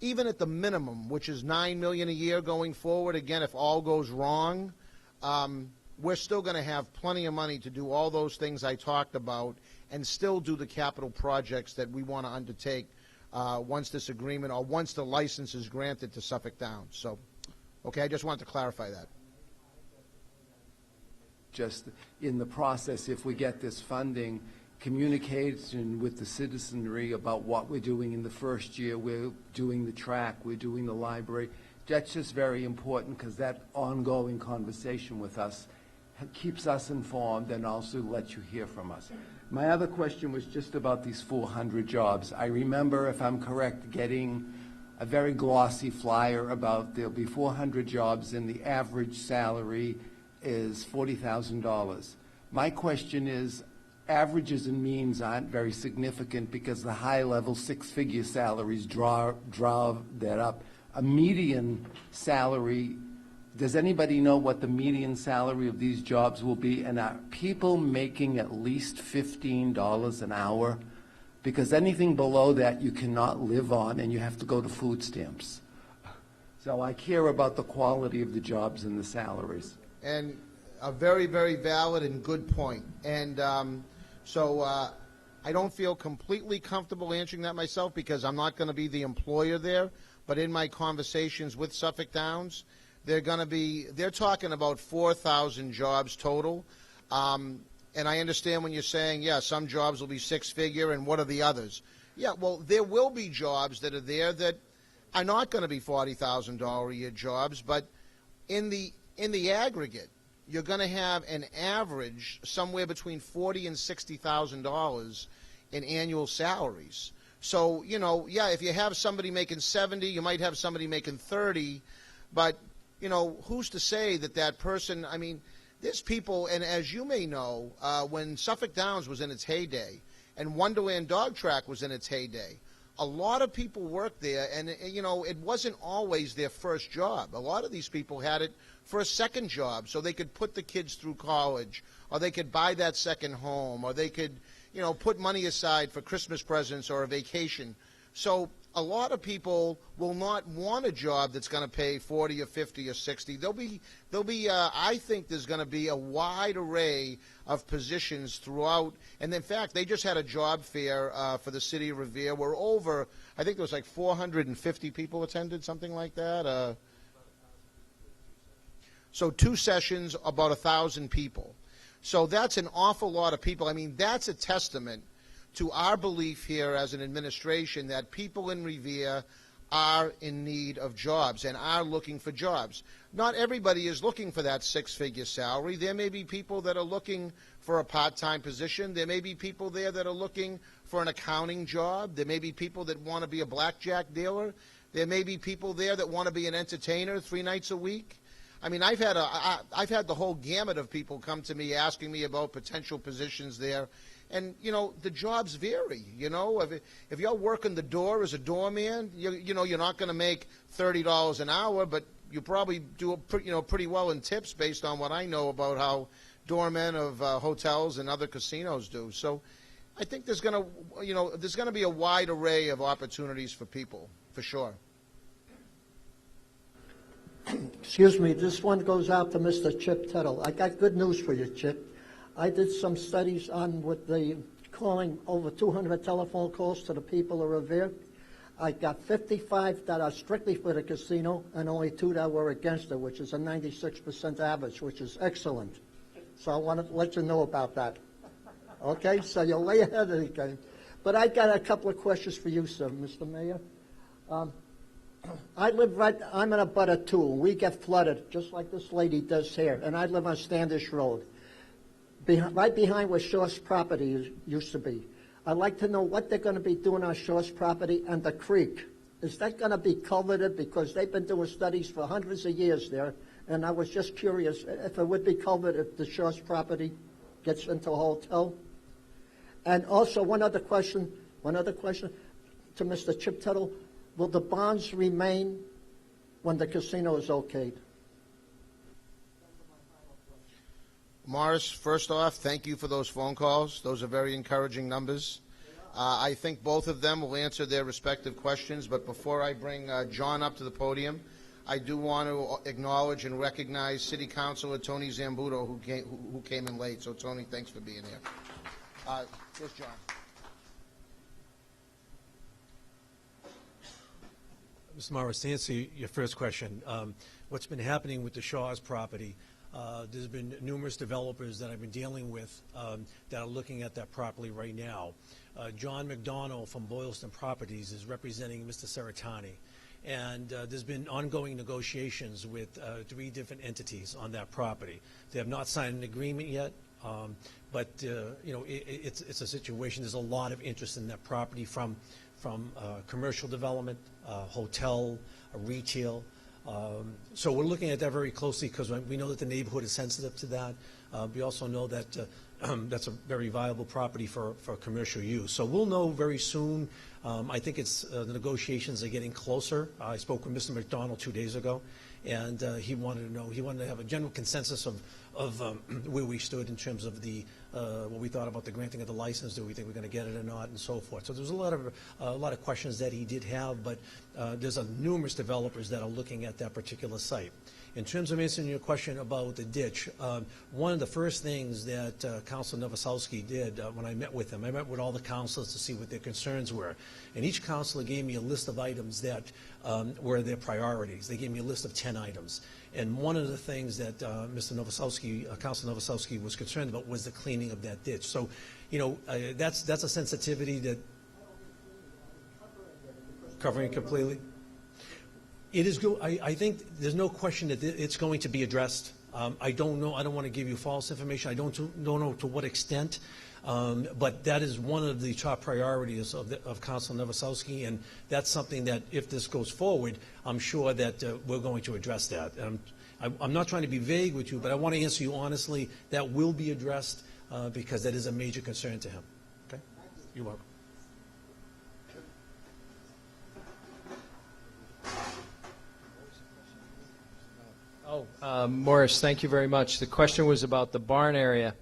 even at the minimum, which is $9 million a year going forward, again, if all goes wrong, we're still going to have plenty of money to do all those things I talked about and still do the capital projects that we want to undertake once this agreement or once the license is granted to Suffolk Downs. So, okay, I just wanted to clarify that. just in the process, if we get this funding, communication with the citizenry about what we're doing in the first year. We're doing the track, we're doing the library. That's just very important, because that ongoing conversation with us keeps us informed and also lets you hear from us. My other question was just about these 400 jobs. I remember, if I'm correct, getting a very glossy flyer about there'll be 400 jobs and the average salary is $40,000. My question is, averages and means aren't very significant because the high-level six-figure salaries draw that up. A median salary, does anybody know what the median salary of these jobs will be? And are people making at least $15 an hour? Because anything below that you cannot live on, and you have to go to food stamps. So I care about the quality of the jobs and the salaries. And a very, very valid and good point. And I don't feel completely comfortable answering that myself, because I'm not going to be the employer there. But in my conversations with Suffolk Downs, they're talking about 4,000 jobs total. And I understand when you're saying, yeah, some jobs will be six-figure, and what are the others? Yeah, well, there will be jobs that are there that are not going to be $40,000 a year jobs, but in the aggregate, you're going to have an average somewhere between $40,000 and $60,000 in annual salaries. So, yeah, if you have somebody making 70, you might have somebody making 30, but, who's to say that person, I mean, there's people, and as you may know, when Suffolk Downs was in its heyday and Wonderland Dog Track was in its heyday, a lot of people worked there, and, it wasn't always their first job. A lot of these people had it for a second job, so they could put the kids through college, or they could buy that second home, or they could, put money aside for Christmas presents or a vacation. So a lot of people will not want a job that's going to pay 40 or 50 or 60. I think there's going to be a wide array of positions throughout. And in fact, they just had a job fair for the city of Revere where I think there was like 450 people attended, something like that. So 2 sessions, about 1,000 people. So that's an awful lot of people. I mean, that's a testament to our belief here as an administration that people in Revere are in need of jobs and are looking for jobs. Not everybody is looking for that six-figure salary. There may be people that are looking for a part-time position. There may be people there that are looking for an accounting job. There may be people that want to be a blackjack dealer. There may be people there that want to be an entertainer 3 nights a week. I mean, I've had the whole gamut of people come to me asking me about potential positions there. And, the jobs vary, If you're working the door as a doorman, you're not going to make $30 an hour, but you probably do, pretty well in tips based on what I know about how doormen of hotels and other casinos do. So I think there's going to be a wide array of opportunities for people, for sure. Excuse me, this one goes out to Mr. Chip Tuttle. I got good news for you, Chip. I did some studies on with the calling over 200 telephone calls to the people of Revere. I got 55 that are strictly for the casino and only 2 that were against it, which is a 96% average, which is excellent. So I wanted to let you know about that. Okay, so you're way ahead of the game. But I got a couple of questions for you, sir, Mr. Mayor. I'm in a butter too, and we get flooded, just like this lady does here, and I live on Standish Road, right behind where Shaw's property used to be. I'd like to know what they're going to be doing on Shaw's property and the creek. Is that going to be culverted? Because they've been doing studies for hundreds of years there, and I was just curious if it would be culverted if the Shaw's property gets into a hotel. And also, one other question to Mr. Chip Tuttle. Will the bonds remain when the casino is okayed? Morris, first off, thank you for those phone calls. Those are very encouraging numbers. I think both of them will answer their respective questions, but before I bring John up to the podium, I do want to acknowledge and recognize City Councilor Tony Zambuto, who came in late. So, Tony, thanks for being here. Here's John. Mr. Morris, to answer your first question, what's been happening with the Shaw's property, There's been numerous developers that I've been dealing with that are looking at that property right now. John McDonald from Boylston Properties is representing Mr. Saratani. And there's been ongoing negotiations with 3 different entities on that property. They have not signed an agreement yet, but you know, it's a situation. There's a lot of interest in that property from commercial development, hotel, retail. So we're looking at that very closely because we know that the neighborhood is sensitive to that. We also know that that's a very viable property for commercial use. So we'll know very soon. I think it's the negotiations are getting closer. I spoke with Mr. McDonald 2 days ago, and he wanted to know. He wanted to have a general consensus of where we stood in terms of the what we thought about the granting of the license. Do we think we're going to get it or not, and so forth. So there's a lot of questions that he did have, but there's numerous developers that are looking at that particular site. In terms of answering your question about the ditch, one of the first things that Councilor Novoselsky did when I met with him, I met with all the councilors to see what their concerns were. And each councilor gave me a list of items that were their priorities. They gave me a list of 10 items. And one of the things that Mr. Novoselsky, Councilor Novoselsky, was concerned about was the cleaning of that ditch. So, you know, that's a sensitivity that covering it completely. It is good. I think there's no question that it's going to be addressed. I don't know. I don't want to give you false information. I don't know to what extent. But that is one of the top priorities of Councilor Novoselsky, and that's something that if this goes forward, I'm sure that we're going to address that. I'm not trying to be vague with you, but I want to answer you honestly. That will be addressed because that is a major concern to him. Okay? You're welcome. Morris, thank you very much. The question was about the barn area.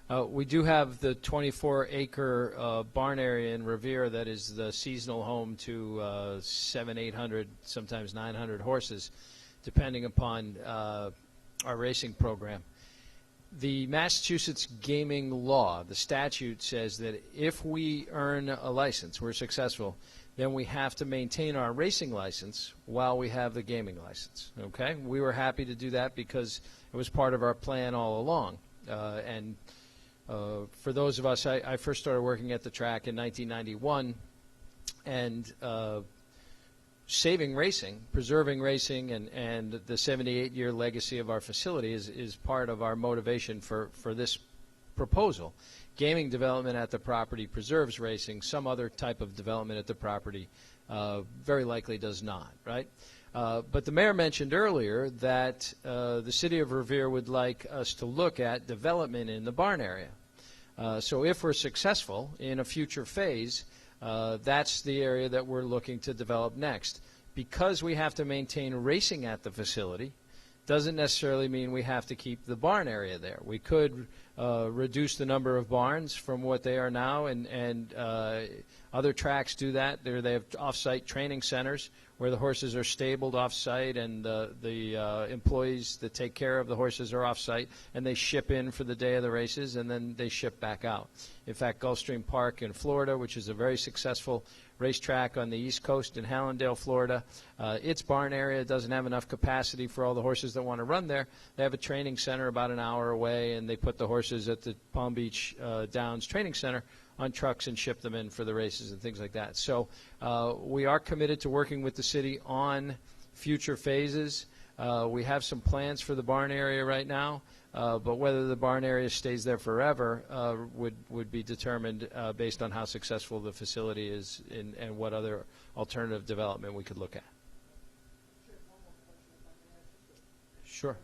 We do have the 24-acre barn area in Revere that is the seasonal home to 700, 800, sometimes 900 horses, depending upon our racing program. The Massachusetts gaming law, the statute, says that if we earn a license, we're successful, then we have to maintain our racing license while we have the gaming license. Okay? We were happy to do that because it was part of our plan all along. For those of us, I first started working at the track in 1991, and saving racing, preserving racing, and the 78-year legacy of our facility is part of our motivation for this proposal. Gaming development at the property preserves racing. Some other type of development at the property very likely does not, right? But the mayor mentioned earlier that the city of Revere would like us to look at development in the barn area. So if we're successful in a future phase, that's the area that we're looking to develop next. Because we have to maintain racing at the facility, doesn't necessarily mean we have to keep the barn area there. We could reduce the number of barns from what they are now, and other tracks do that. They have off-site training centers where the horses are stabled off-site, and the employees that take care of the horses are off-site, and they ship in for the day of the races, and then they ship back out. In fact, Gulfstream Park in Florida, which is a very successful racetrack on the East Coast in Hallandale, Florida, its barn area doesn't have enough capacity for all the horses that want to run there. They have a training center about an hour away, and they put the horses at the Palm Beach Downs Training Center on trucks and ship them in for the races and things like that. So we are committed to working with the city on future phases. We have some plans for the barn area right now, but whether the barn area stays there forever would be determined based on how successful the facility is and what other alternative development we could look at. Sure.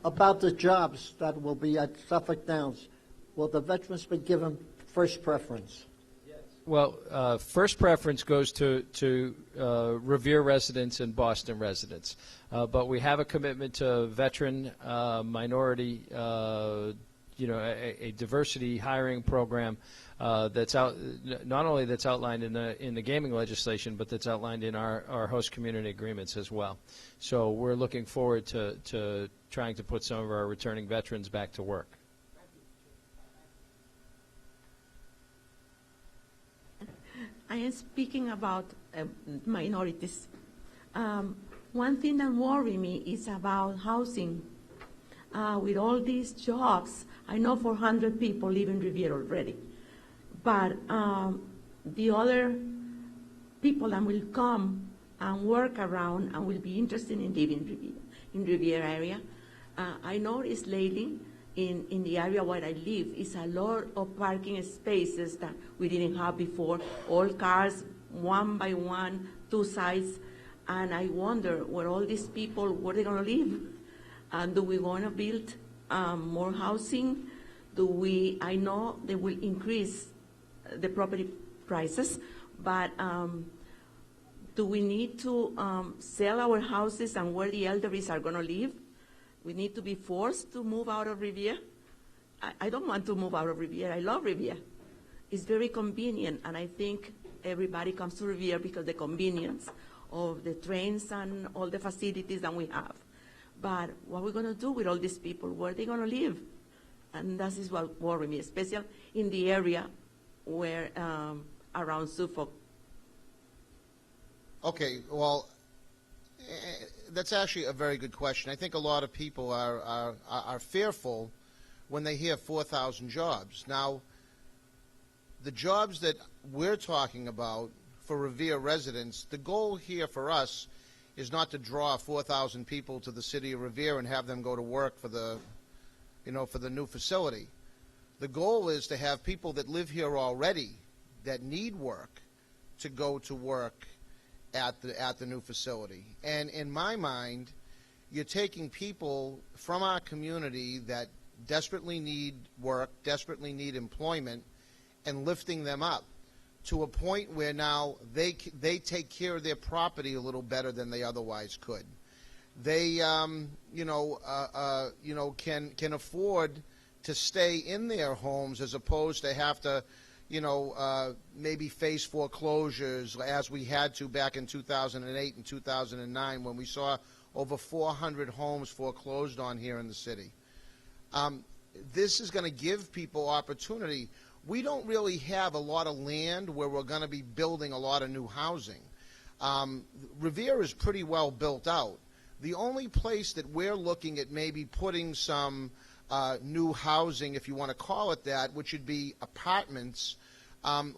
About the jobs that will be at Suffolk Downs, will the veterans be given first preference? Well, first preference goes to Revere residents and Boston residents. But we have a commitment to veteran, minority, a diversity hiring program that's out. Not only that's outlined in the gaming legislation, but that's outlined in our host community agreements as well. So we're looking forward to trying to put some of our returning veterans back to work. I am speaking about minorities. One thing that worries me is about housing. With all these jobs, I know 400 people live in Riviera already, but the other people that will come and work around and will be interested in living in Riviera area. I noticed lately in the area where I live is a lot of parking spaces that we didn't have before. All cars, one by one, two sides, and I wonder where all these people, where they're gonna live? And do we wanna build more housing? I know they will increase the property prices, but do we need to sell our houses and where the elderly are gonna live? We need to be forced to move out of Riviera. I don't want to move out of Riviera. I love Riviera. It's very convenient, and I think everybody comes to Riviera because the convenience of the trains and all the facilities that we have. But what are we going to do with all these people? Where are they going to live? And that is what worries me, especially in the area where around Suffolk. Okay, well, that's actually a very good question. I think a lot of people are fearful when they hear 4,000 jobs. Now, the jobs that we're talking about for Revere residents, the goal here for us is not to draw 4,000 people to the city of Revere and have them go to work for the, for the new facility. The goal is to have people that live here already that need work to go to work at the new facility. And in my mind, you're taking people from our community that desperately need work, desperately need employment, and lifting them up to a point where now they take care of their property a little better than they otherwise could. They can afford to stay in their homes as opposed to have to maybe face foreclosures as we had to back in 2008 and 2009 when we saw over 400 homes foreclosed on here in the city. This is going to give people opportunity. We don't really have a lot of land where we're going to be building a lot of new housing. Revere is pretty well built out. The only place that we're looking at maybe putting some new housing, if you want to call it that, which would be apartments,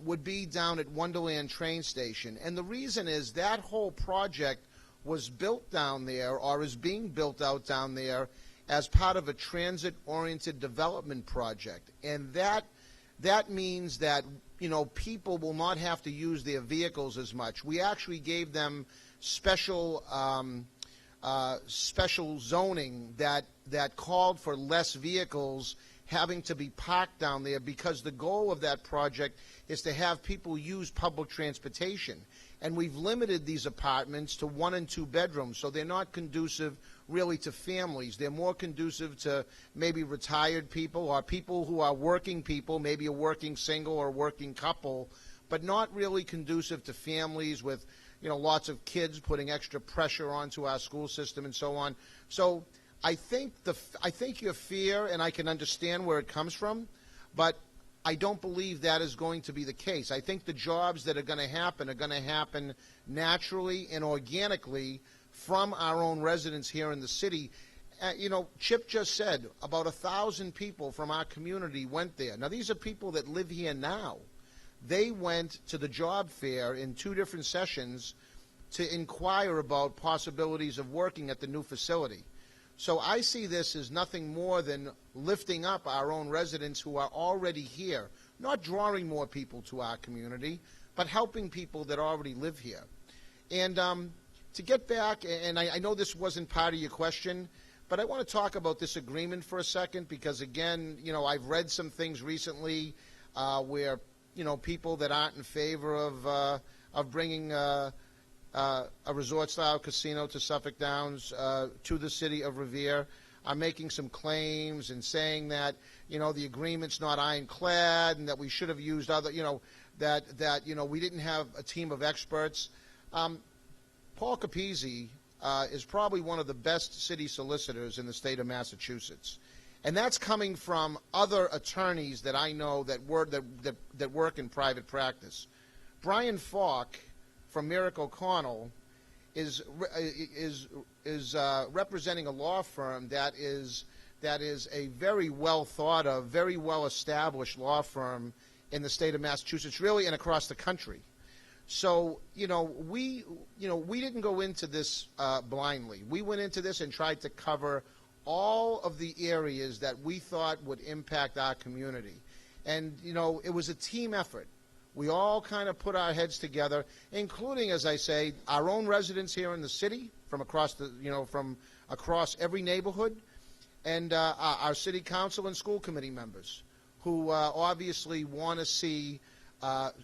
would be down at Wonderland train station. And the reason is that whole project was built down there or is being built out down there as part of a transit-oriented development project. And that means that, people will not have to use their vehicles as much. We actually gave them special zoning that called for less vehicles having to be parked down there because the goal of that project is to have people use public transportation. And we've limited these apartments to 1 and 2 bedrooms, so they're not conducive really to families. They're more conducive to maybe retired people or people who are working people, maybe a working single or working couple, but not really conducive to families with lots of kids putting extra pressure onto our school system and so on. So I think your fear, and I can understand where it comes from, but I don't believe that is going to be the case. I think the jobs that are going to happen naturally and organically from our own residents here in the city. Chip just said about 1,000 people from our community went there. Now, these are people that live here now. They went to the job fair in 2 different sessions to inquire about possibilities of working at the new facility. So I see this as nothing more than lifting up our own residents who are already here, not drawing more people to our community, but helping people that already live here. And to get back, and I know this wasn't part of your question, but I want to talk about this agreement for a second because, again, I've read some things recently where, people that aren't in favor of bringing a resort-style casino to Suffolk Downs to the city of Revere are making some claims and saying that, the agreement's not ironclad and that we should have used other, that we didn't have a team of experts. Paul Capizzi is probably one of the best city solicitors in the state of Massachusetts. And that's coming from other attorneys that I know that work in private practice. Brian Falk from Merrick O'Connell is representing a law firm that is a very well thought of, very well established law firm in the state of Massachusetts, really, and across the country. So, we didn't go into this blindly. We went into this and tried to cover all of the areas that we thought would impact our community. And, it was a team effort. We all kind of put our heads together, including, as I say, our own residents here in the city from across from across every neighborhood, and our city council and school committee members who obviously want to see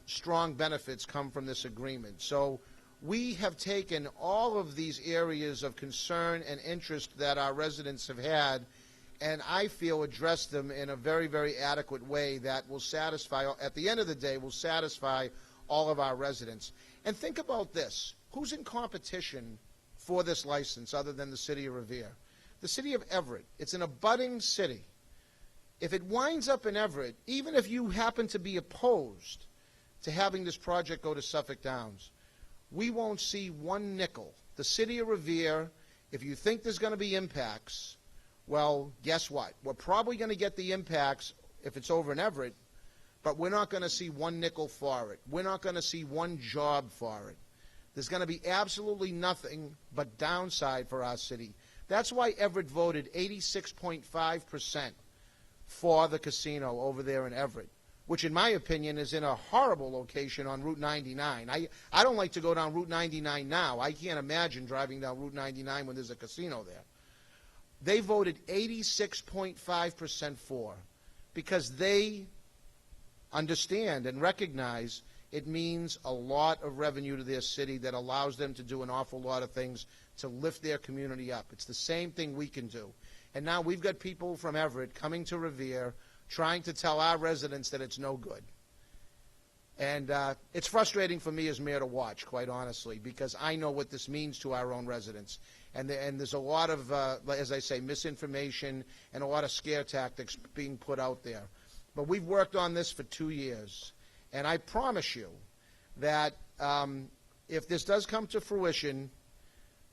strong benefits come from this agreement. So we have taken all of these areas of concern and interest that our residents have had, and I feel addressed them in a very, very adequate way that will satisfy, at the end of the day, will satisfy all of our residents. And think about this. Who's in competition for this license other than the city of Revere? The city of Everett. It's an abutting city. If it winds up in Everett, even if you happen to be opposed to having this project go to Suffolk Downs, we won't see one nickel. The city of Revere, if you think there's going to be impacts, well, guess what? We're probably going to get the impacts if it's over in Everett, but we're not going to see one nickel for it. We're not going to see one job for it. There's going to be absolutely nothing but downside for our city. That's why Everett voted 86.5% for the casino over there in Everett, which in my opinion is in a horrible location on Route 99. I don't like to go down Route 99 now. I can't imagine driving down Route 99 when there's a casino there. They voted 86.5% for, because they understand and recognize it means a lot of revenue to their city that allows them to do an awful lot of things to lift their community up. It's the same thing we can do. And now we've got people from Everett coming to Revere trying to tell our residents that it's no good. And it's frustrating for me as mayor to watch, quite honestly, because I know what this means to our own residents. And there's a lot of, as I say, misinformation and a lot of scare tactics being put out there. But we've worked on this for 2 years. And I promise you that if this does come to fruition,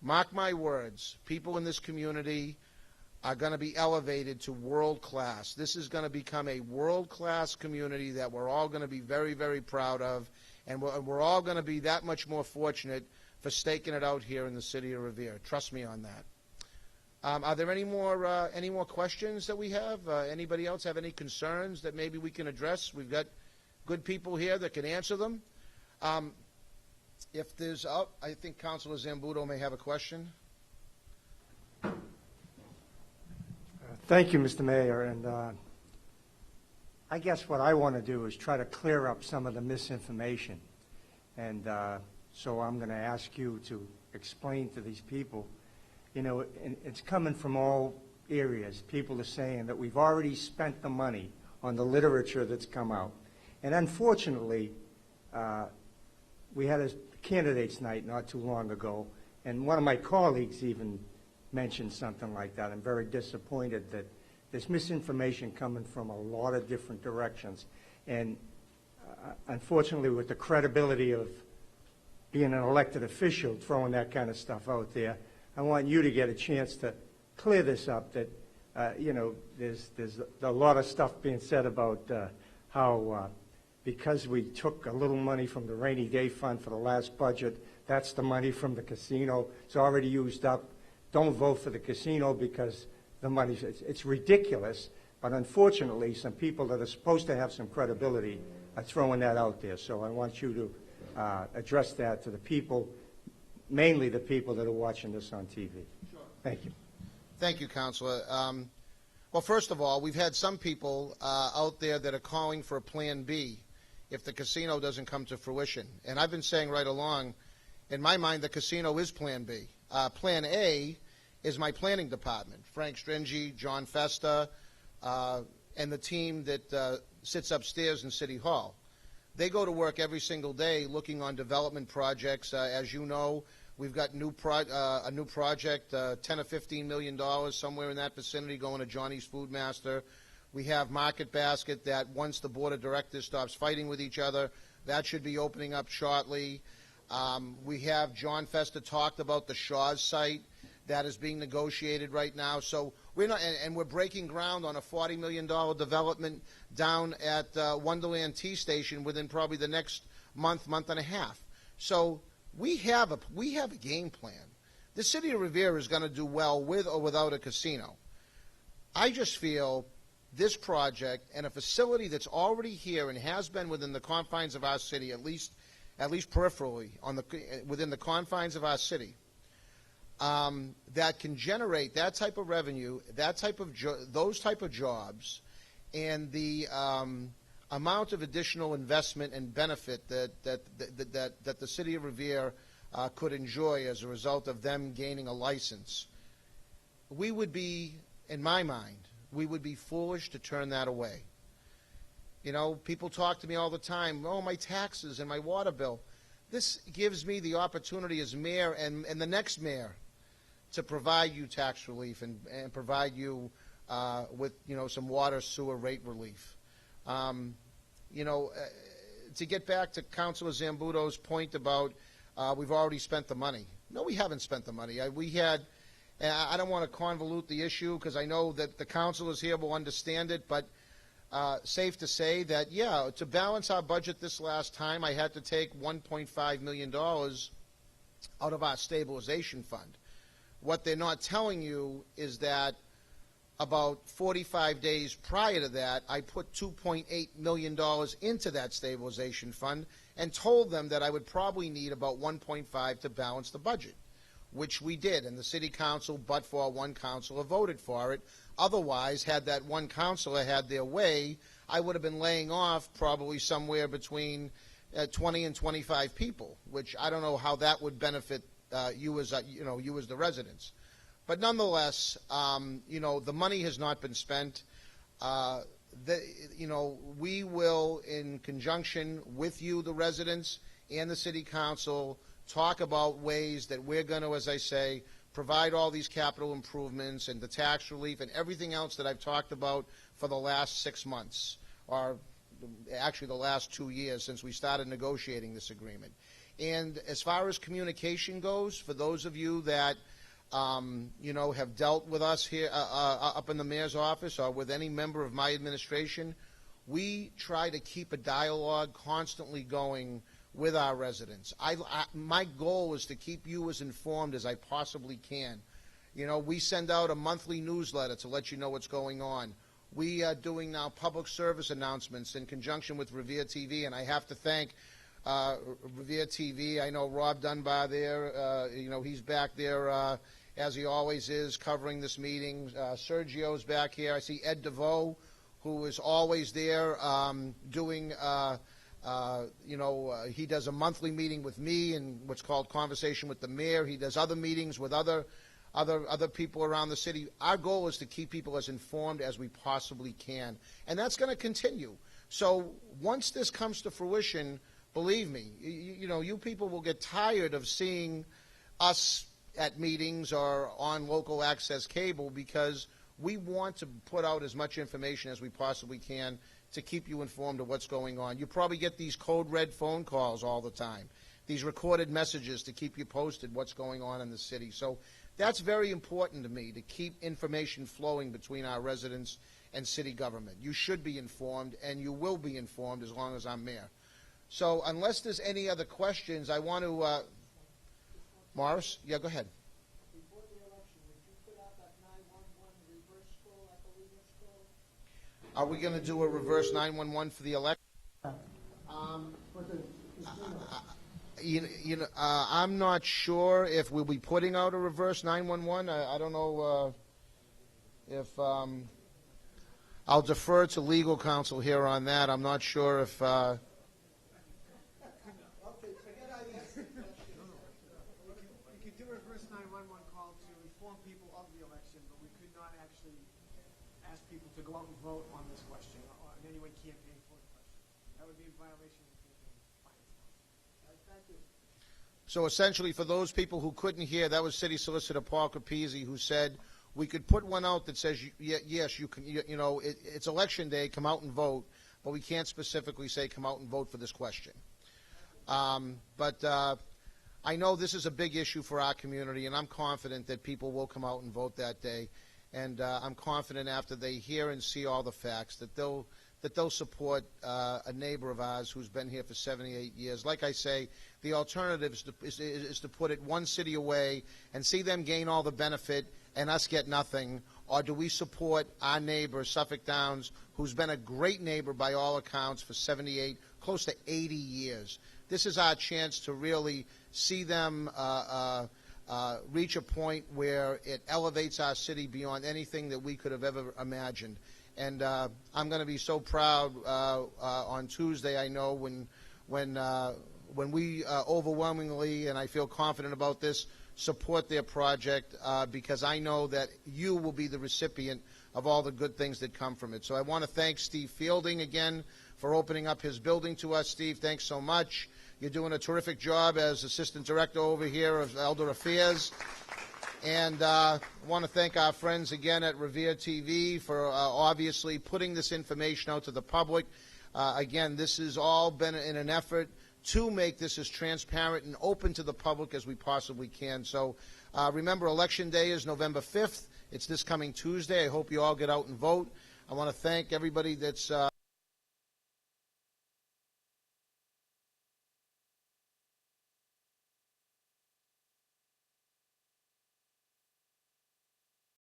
mark my words, people in this community are going to be elevated to world class. This is going to become a world-class community that we're all going to be very, very proud of, and we're all going to be that much more fortunate for staking it out here in the city of Revere. Trust me on that. Are there any more questions that we have? Anybody else have any concerns that maybe we can address? We've got good people here that can answer them. If there's, I think Councilor Zambuto may have a question. Thank you, Mr. Mayor, and I guess what I want to do is try to clear up some of the misinformation, and so I'm going to ask you to explain to these people, and it's coming from all areas. People are saying that we've already spent the money on the literature that's come out, and unfortunately, we had a candidates night not too long ago, and one of my colleagues even mentioned something like that. I'm very disappointed that there's misinformation coming from a lot of different directions. And unfortunately, with the credibility of being an elected official, throwing that kind of stuff out there, I want you to get a chance to clear this up, that, there's a lot of stuff being said about how because we took a little money from the rainy day fund for the last budget, that's the money from the casino. It's already used up. Don't vote for the casino because the money, it's ridiculous, but unfortunately, some people that are supposed to have some credibility are throwing that out there. So I want you to address that to the people, mainly the people that are watching this on TV. Sure. Thank you. Thank you, Councilor. Well, first of all, we've had some people out there that are calling for a Plan B if the casino doesn't come to fruition. And I've been saying right along, in my mind, the casino is Plan B. Plan A is my planning department, Frank Stringy, John Festa, and the team that sits upstairs in City Hall. They go to work every single day looking on development projects. As you know, we've got a new project, $10 or $15 million, somewhere in that vicinity, going to Johnny's Food Master. We have Market Basket that once the board of directors stops fighting with each other, that should be opening up shortly. We have, John Fester talked about the Shaw's site that is being negotiated right now. So we're not, and we're breaking ground on a $40 million development down at Wonderland Tea Station within probably the next month, month and a half. So we have a game plan. The city of Revere is going to do well with or without a casino. I just feel this project and a facility that's already here and has been within the confines of our city, at least peripherally, within the confines of our city, that can generate that type of revenue, those type of jobs, and the amount of additional investment and benefit that the city of Revere could enjoy as a result of them gaining a license. We would be, in my mind, we would be foolish to turn that away. You know, people talk to me all the time, oh, my taxes and my water bill. This gives me the opportunity as mayor and the next mayor to provide you tax relief and provide you with, some water, sewer rate relief. To get back to Councilor Zambuto's point about we've already spent the money. No, we haven't spent the money. I don't want to convolute the issue because I know that the councilors here will understand it, but safe to say that, yeah, to balance our budget this last time, I had to take $1.5 million out of our stabilization fund. What they're not telling you is that about 45 days prior to that, I put $2.8 million into that stabilization fund and told them that I would probably need about 1.5 to balance the budget, which we did, and the city council, but for one councilor, voted for it. Otherwise, had that one councilor had their way, I would have been laying off probably somewhere between 20 and 25 people, which I don't know how that would benefit you as the residents. But nonetheless, the money has not been spent. We will, in conjunction with you, the residents, and the city council, talk about ways that we're going to, as I say, provide all these capital improvements and the tax relief and everything else that I've talked about for the last 6 months, or actually the last 2 years since we started negotiating this agreement. And as far as communication goes, for those of you that have dealt with us here up in the mayor's office or with any member of my administration, we try to keep a dialogue constantly going with our residents. My goal is to keep you as informed as I possibly can. We send out a monthly newsletter to let you know what's going on. We are doing now public service announcements in conjunction with Revere TV, and I have to thank Revere TV. I know Rob Dunbar there, he's back there as he always is, covering this meeting. Sergio's back here. I see Ed DeVoe, who is always there doing, he does a monthly meeting with me and what's called Conversation with the Mayor. He does other meetings with other people around the city. Our goal is to keep people as informed as we possibly can, and that's going to continue. So once this comes to fruition, believe me, you people will get tired of seeing us at meetings or on local access cable, because we want to put out as much information as we possibly can to keep you informed of what's going on. You probably get these code red phone calls all the time, these recorded messages to keep you posted what's going on in the city. So that's very important to me, to keep information flowing between our residents and city government. You should be informed, and you will be informed as long as I'm mayor. So unless there's any other questions, I want to, Morris? Yeah, go ahead. Before the election, would you put out that 911 reverse call, I believe it's called? Are we going to do a reverse 911 for the election? For the casino. I'm not sure if we'll be putting out a reverse 911. I don't know if I'll defer to legal counsel here on that. I'm not sure if. Okay, forget I asked the question. We could do a reverse 911 call to inform people of the election, but we could not actually ask people to go out and vote on this question, or in any way campaign for the question. That would be in violation of the campaign finance. Thank you. So essentially, for those people who couldn't hear, that was City Solicitor Paul Capizzi, who said we could put one out that says, yes, you can, it's election day, come out and vote, but we can't specifically say come out and vote for this question. But I know this is a big issue for our community, and I'm confident that people will come out and vote that day. And I'm confident after they hear and see all the facts that they'll support a neighbor of ours who's been here for 78 years. Like I say, the alternative is to put it one city away and see them gain all the benefit and us get nothing. Or do we support our neighbor, Suffolk Downs, who's been a great neighbor by all accounts for 78, close to 80 years? This is our chance to really see them reach a point where it elevates our city beyond anything that we could have ever imagined. And I'm going to be so proud on Tuesday, I know, when we overwhelmingly, and I feel confident about this, support their project, because I know that you will be the recipient of all the good things that come from it. So I want to thank Steve Fielding again for opening up his building to us. Steve, thanks so much. You're doing a terrific job as Assistant Director over here of Elder Affairs. And I want to thank our friends again at Revere TV for obviously putting this information out to the public. Again, this has all been in an effort to make this as transparent and open to the public as we possibly can. So remember, Election Day is November 5th. It's this coming Tuesday. I hope you all get out and vote. I want to thank everybody that's